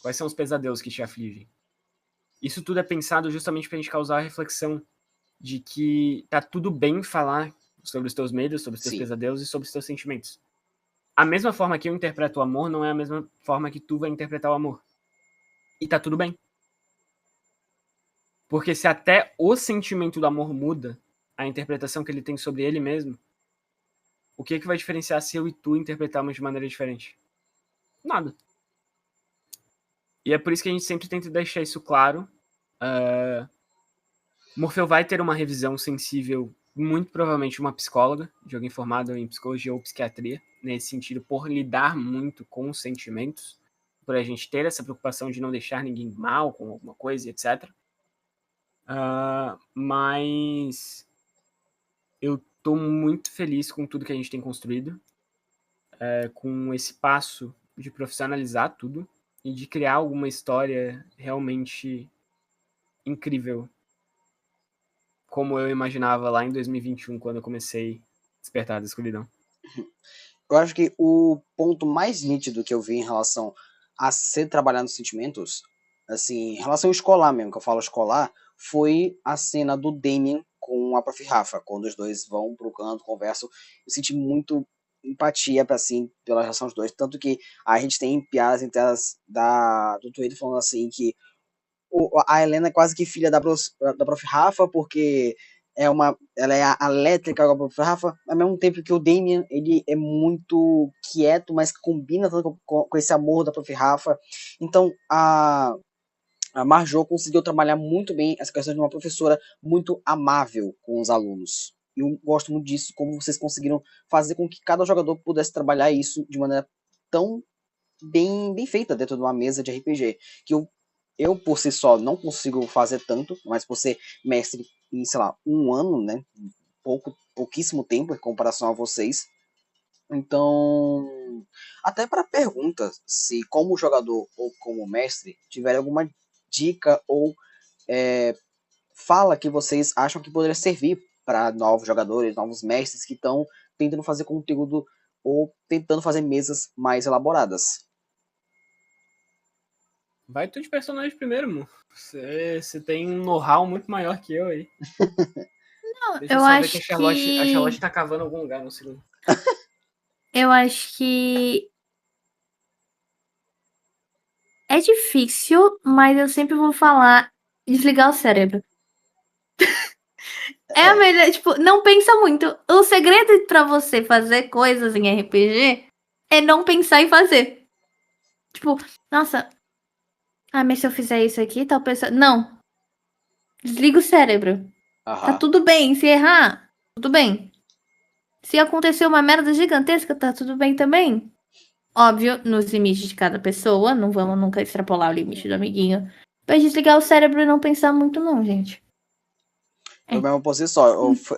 Quais são os pesadelos que te afligem? Isso tudo é pensado justamente pra gente causar a reflexão de que tá tudo bem falar sobre os teus medos, sobre os teus pesadelos e sobre os teus sentimentos. A mesma forma que eu interpreto o amor não é a mesma forma que tu vai interpretar o amor. E tá tudo bem. Porque se até o sentimento do amor muda, a interpretação que ele tem sobre ele mesmo, o que vai diferenciar se eu e tu interpretarmos de maneira diferente? Nada. E é por isso que a gente sempre tenta deixar isso claro. Morfeu vai ter uma revisão sensível, muito provavelmente uma psicóloga, de alguém formado em psicologia ou psiquiatria, nesse sentido, por lidar muito com os sentimentos, por a gente ter essa preocupação de não deixar ninguém mal com alguma coisa, etc. Mas eu tô muito feliz com tudo que a gente tem construído, com esse passo de profissionalizar tudo e de criar alguma história realmente incrível, como eu imaginava lá em 2021, quando eu comecei Despertar da Escuridão. Eu acho que o ponto mais nítido que eu vi em relação a ser trabalhar nos sentimentos, assim, em relação ao escolar mesmo, que eu falo escolar, foi a cena do Damien com a Prof. Rafa, quando os dois vão pro canto, conversam. Eu senti muito empatia assim, pela relação dos dois, tanto que a gente tem piadas internas do Twitter falando assim que a Helena é quase que filha da Prof. Rafa, porque ela é a elétrica igual a Prof. Rafa, ao mesmo tempo que o Damian, ele é muito quieto, mas que combina tanto com esse amor da Prof. Rafa. Então, a Marjô conseguiu trabalhar muito bem essa questão de uma professora muito amável com os alunos. Eu gosto muito disso, como vocês conseguiram fazer com que cada jogador pudesse trabalhar isso de maneira tão bem feita dentro de uma mesa de RPG, que eu por si só não consigo fazer tanto, mas por ser mestre em, sei lá, um ano, né, pouquíssimo tempo em comparação a vocês. Então, até para perguntas, se como jogador ou como mestre tiver alguma dica ou fala que vocês acham que poderia servir para novos jogadores, novos mestres que estão tentando fazer conteúdo ou tentando fazer mesas mais elaboradas. Vai tu de personagem primeiro, amor. Você tem um know-how muito maior que eu aí. Não, Deixa eu só ver acho que a que. Charlotte tá cavando em algum lugar no segundo. Eu acho que. É difícil, mas eu sempre vou falar desligar o cérebro. É a melhor, tipo, não pensa muito. O segredo pra você fazer coisas em RPG é não pensar em fazer. Tipo, nossa, mas se eu fizer isso aqui, tal pessoa. Não. Desliga o cérebro. Tá tudo bem. Se errar, tudo bem. Se acontecer uma merda gigantesca, tá tudo bem também. Óbvio, nos limites de cada pessoa. Não vamos nunca extrapolar o limite do amiguinho. Mas desligar o cérebro e não pensar muito, não, gente. Eu mesmo por si só,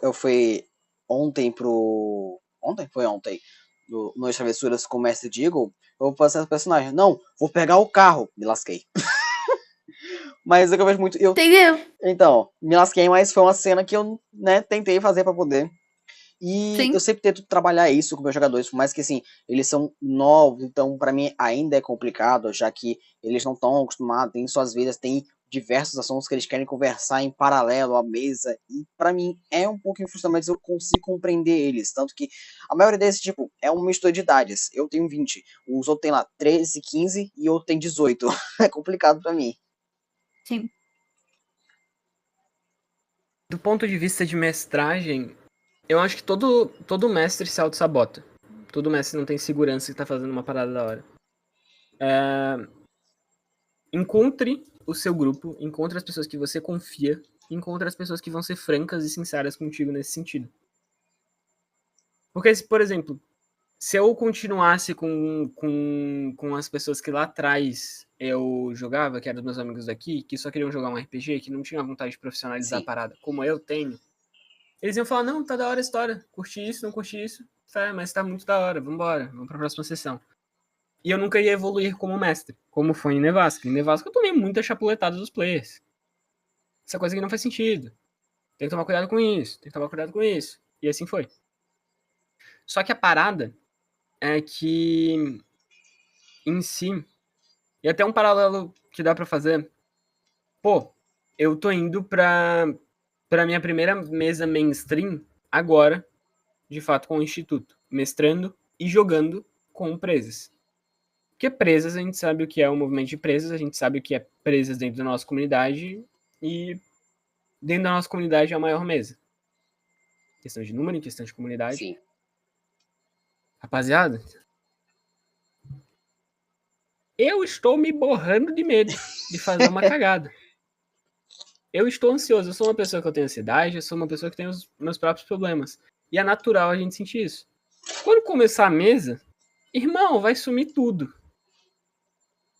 eu fui ontem pro. Ontem? Foi ontem. Nas travessuras com o Mestre Deagle, eu vou fazer esse personagem. Não, vou pegar o carro. Me lasquei. Mas é que eu vejo muito. Entendeu? Então, me lasquei, mas foi uma cena que eu, né, tentei fazer pra poder. E eu Sim. sempre tento trabalhar isso com meus jogadores, por mais que assim, eles são novos, então para mim ainda é complicado, já que eles não estão acostumados, têm suas vidas, têm diversos assuntos que eles querem conversar em paralelo à mesa, e para mim é um pouquinho frustrante, mas eu consigo compreender eles, tanto que a maioria desses, tipo, é uma mistura de idades. Eu tenho 20, os outros têm lá 13, 15 e eu tenho 18. É complicado para mim. Sim. Do ponto de vista de mestragem, eu acho que todo mestre se auto-sabota. Todo mestre não tem segurança que tá fazendo uma parada da hora. Encontre o seu grupo, encontre as pessoas que você confia, encontre as pessoas que vão ser francas e sinceras contigo nesse sentido. Porque, por exemplo, se eu continuasse com as pessoas que lá atrás eu jogava, que eram os meus amigos daqui, que só queriam jogar um RPG, que não tinham vontade de profissionalizar a parada, como eu tenho, eles iam falar, não, tá da hora a história, curti isso, não curti isso, mas tá muito da hora, vambora, vamos pra próxima sessão. E eu nunca ia evoluir como mestre, como foi em Nevasca. Em Nevasca eu tomei muita chapuletada dos players. Essa coisa aqui não faz sentido. Tem que tomar cuidado com isso, tem que tomar cuidado com isso. E assim foi. Só que a parada é que, em si, e até um paralelo que dá pra fazer, pô, eu tô indo pra minha primeira mesa mainstream agora, de fato, com o Instituto, mestrando e jogando com presas. Porque presas, a gente sabe o que é o movimento de presas, a gente sabe o que é presas dentro da nossa comunidade, e dentro da nossa comunidade é a maior mesa. Questão de número, em questão de comunidade. Sim. Rapaziada, eu estou me borrando de medo de fazer uma cagada. Eu estou ansioso, eu sou uma pessoa que eu tenho ansiedade, eu sou uma pessoa que tem os meus próprios problemas. E é natural a gente sentir isso. Quando começar a mesa, irmão, vai sumir tudo.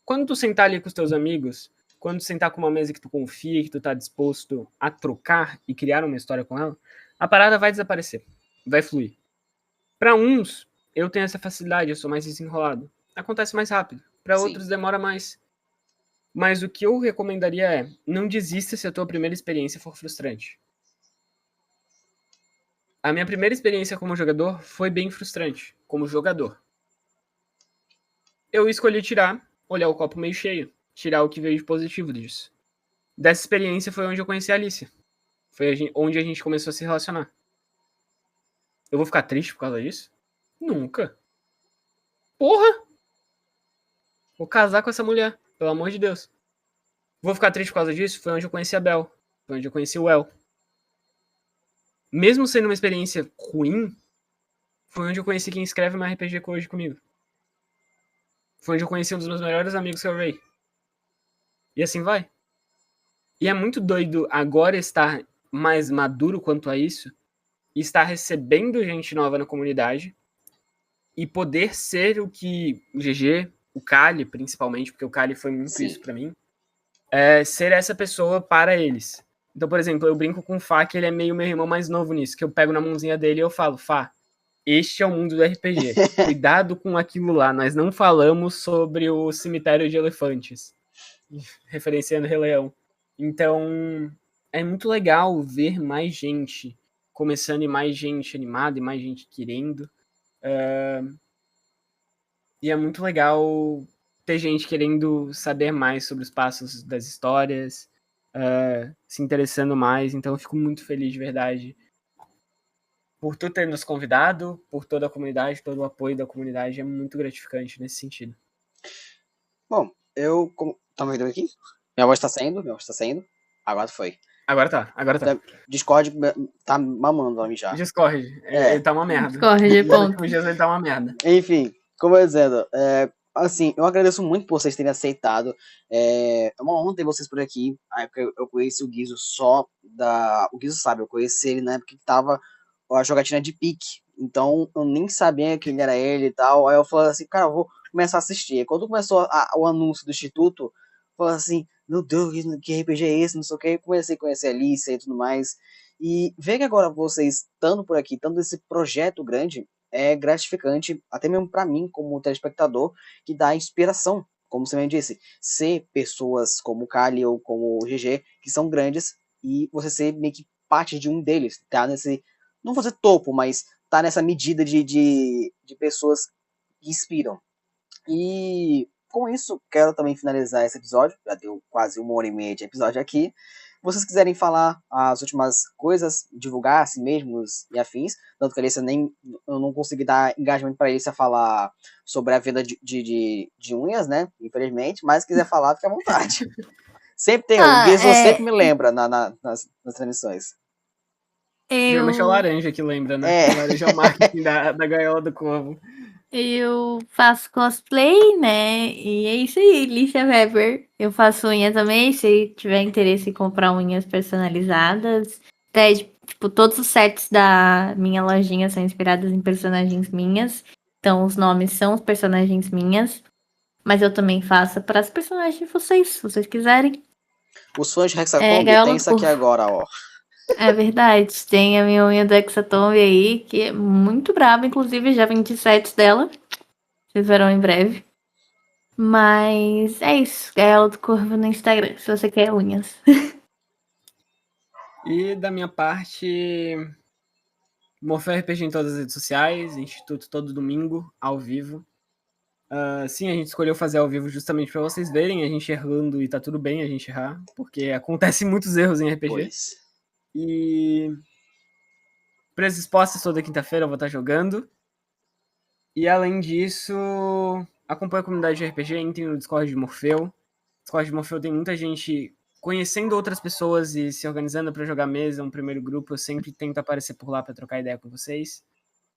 Quando tu sentar ali com os teus amigos, quando tu sentar com uma mesa que tu confia, que tu tá disposto a trocar e criar uma história com ela, a parada vai desaparecer, vai fluir. Para uns, eu tenho essa facilidade, eu sou mais desenrolado. Acontece mais rápido. Para outros demora mais. Mas o que eu recomendaria é, não desista se a tua primeira experiência for frustrante. A minha primeira experiência como jogador foi bem frustrante, como jogador. Eu escolhi olhar o copo meio cheio, tirar o que veio de positivo disso. Dessa experiência foi onde eu conheci a Alicia. Foi onde a gente começou a se relacionar. Eu vou ficar triste por causa disso? Nunca. Porra! Vou casar com essa mulher, pelo amor de Deus. Vou ficar triste por causa disso? Foi onde eu conheci a Bel. Foi onde eu conheci o El. mesmo sendo uma experiência ruim, foi onde eu conheci quem escreve uma RPG hoje comigo. Foi onde eu conheci um dos meus melhores amigos, que é o Ray. E assim vai. E é muito doido agora estar mais maduro quanto a isso, e estar recebendo gente nova na comunidade, e poder ser o que o GG, o Kali principalmente, porque o Kali foi muito Sim. isso pra mim, ser essa pessoa para eles. Então, por exemplo, eu brinco com o Fá, que ele é meio meu irmão mais novo nisso, que eu pego na mãozinha dele e eu falo, Fá, este é o mundo do RPG. Cuidado com aquilo lá. Nós não falamos sobre o cemitério de elefantes. Referenciando Rei Leão. Então, é muito legal ver mais gente começando e mais gente animada e mais gente querendo. E é muito legal ter gente querendo saber mais sobre os passos das histórias, se interessando mais. Então, eu fico muito feliz de verdade por tu ter nos convidado, por toda a comunidade, todo o apoio da comunidade. É muito gratificante nesse sentido. Bom, tá me ouvindo aqui? Minha voz tá saindo. Agora foi. Agora tá. Discord tá mamando a mim já. Discord. Ele tá uma merda. Discord, ponto. Nos últimos dias ele tá uma merda. Enfim, como eu ia dizendo, assim, eu agradeço muito por vocês terem aceitado. É uma honra ter vocês por aqui. Aí eu conheci o Guizo o Guizo sabe, eu conheci ele na época que tava a jogatina de pique. Então eu nem sabia quem era ele e tal. Aí eu falei assim, cara, eu vou começar a assistir. Aí, quando começou o anúncio do Instituto, eu falei assim, meu Deus, que RPG é esse? Não sei o que. Eu comecei a conhecer a Alice e tudo mais. E ver que agora vocês estando por aqui, estando esse projeto grande, é gratificante, até mesmo para mim, como telespectador, que dá inspiração, como você mesmo disse, ser pessoas como o Kali ou como o GG, que são grandes, e você ser meio que parte de um deles, tá nesse, não vou dizer topo, mas tá nessa medida de pessoas que inspiram. E com isso, quero também finalizar esse episódio, já deu quase 1h30 de episódio aqui. Vocês quiserem falar as últimas coisas, divulgar a si mesmos e afins, tanto que a Alicia eu não consegui dar engajamento para a Alicia falar sobre a venda de unhas, né? Infelizmente, mas se quiser falar, fica à vontade. Sempre tem, o Guizo sempre me lembra nas transmissões. Geralmente é o laranja que lembra, né? O laranja é o marketing da gaiola do corvo. Eu faço cosplay, né? E é isso aí, Lícia Weber. Eu faço unha também, se tiver interesse em comprar unhas personalizadas. Até, tipo, todos os sets da minha lojinha são inspirados em personagens minhas. Então, os nomes são os personagens minhas. Mas eu também faço para as personagens de vocês, se vocês quiserem. Os fãs de Hexacombi tem isso aqui agora, ó. É verdade, tem a minha unha do Hexatomb aí, que é muito braba, inclusive já vendi sets dela. Vocês verão em breve. Mas é isso, Gaiola do Corvo no Instagram, se você quer unhas. E da minha parte, Morfeu RPG em todas as redes sociais, Instituto todo domingo, ao vivo. Sim, a gente escolheu fazer ao vivo justamente para vocês verem a gente errando, e tá tudo bem a gente errar, porque acontecem muitos erros em RPG. Pois. E Presas Expostas toda quinta-feira eu vou estar jogando. E além disso, acompanhe a comunidade de RPG, entrem no Discord de Morfeu. O Discord de Morfeu tem muita gente conhecendo outras pessoas e se organizando para jogar mesa, um primeiro grupo. Eu sempre tento aparecer por lá para trocar ideia com vocês.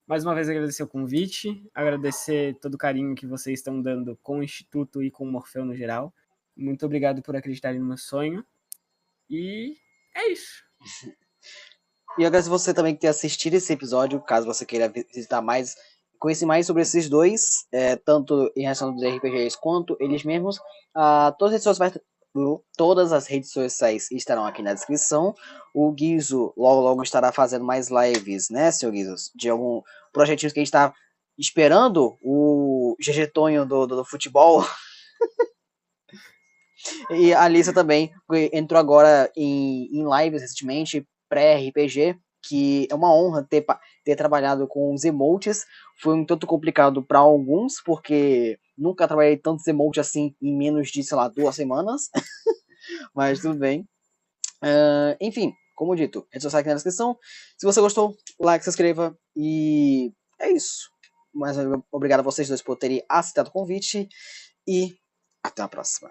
Mais uma vez agradecer o convite, agradecer todo o carinho que vocês estão dando com o Instituto e com o Morfeu no geral. Muito obrigado por acreditarem no meu sonho. E é isso. E eu agradeço você também que ter assistido esse episódio, caso você queira visitar mais, conhecer mais sobre esses dois, tanto em relação aos RPGs quanto eles mesmos. Todas as redes sociais estarão aqui na descrição. O Guizo logo estará fazendo mais lives, né, seu Guizo? De algum projetinho que a gente está esperando, o GG Tonho do futebol. E a Alissa também entrou agora em lives recentemente, pré-RPG, que é uma honra ter trabalhado com os emotes. Foi um tanto complicado para alguns, porque nunca trabalhei tantos emotes assim em menos de, 2 semanas. Mas tudo bem. Enfim, como dito, rede social aqui na descrição. Se você gostou, like, se inscreva. E é isso. Mas obrigado a vocês dois por terem aceitado o convite. E até a próxima.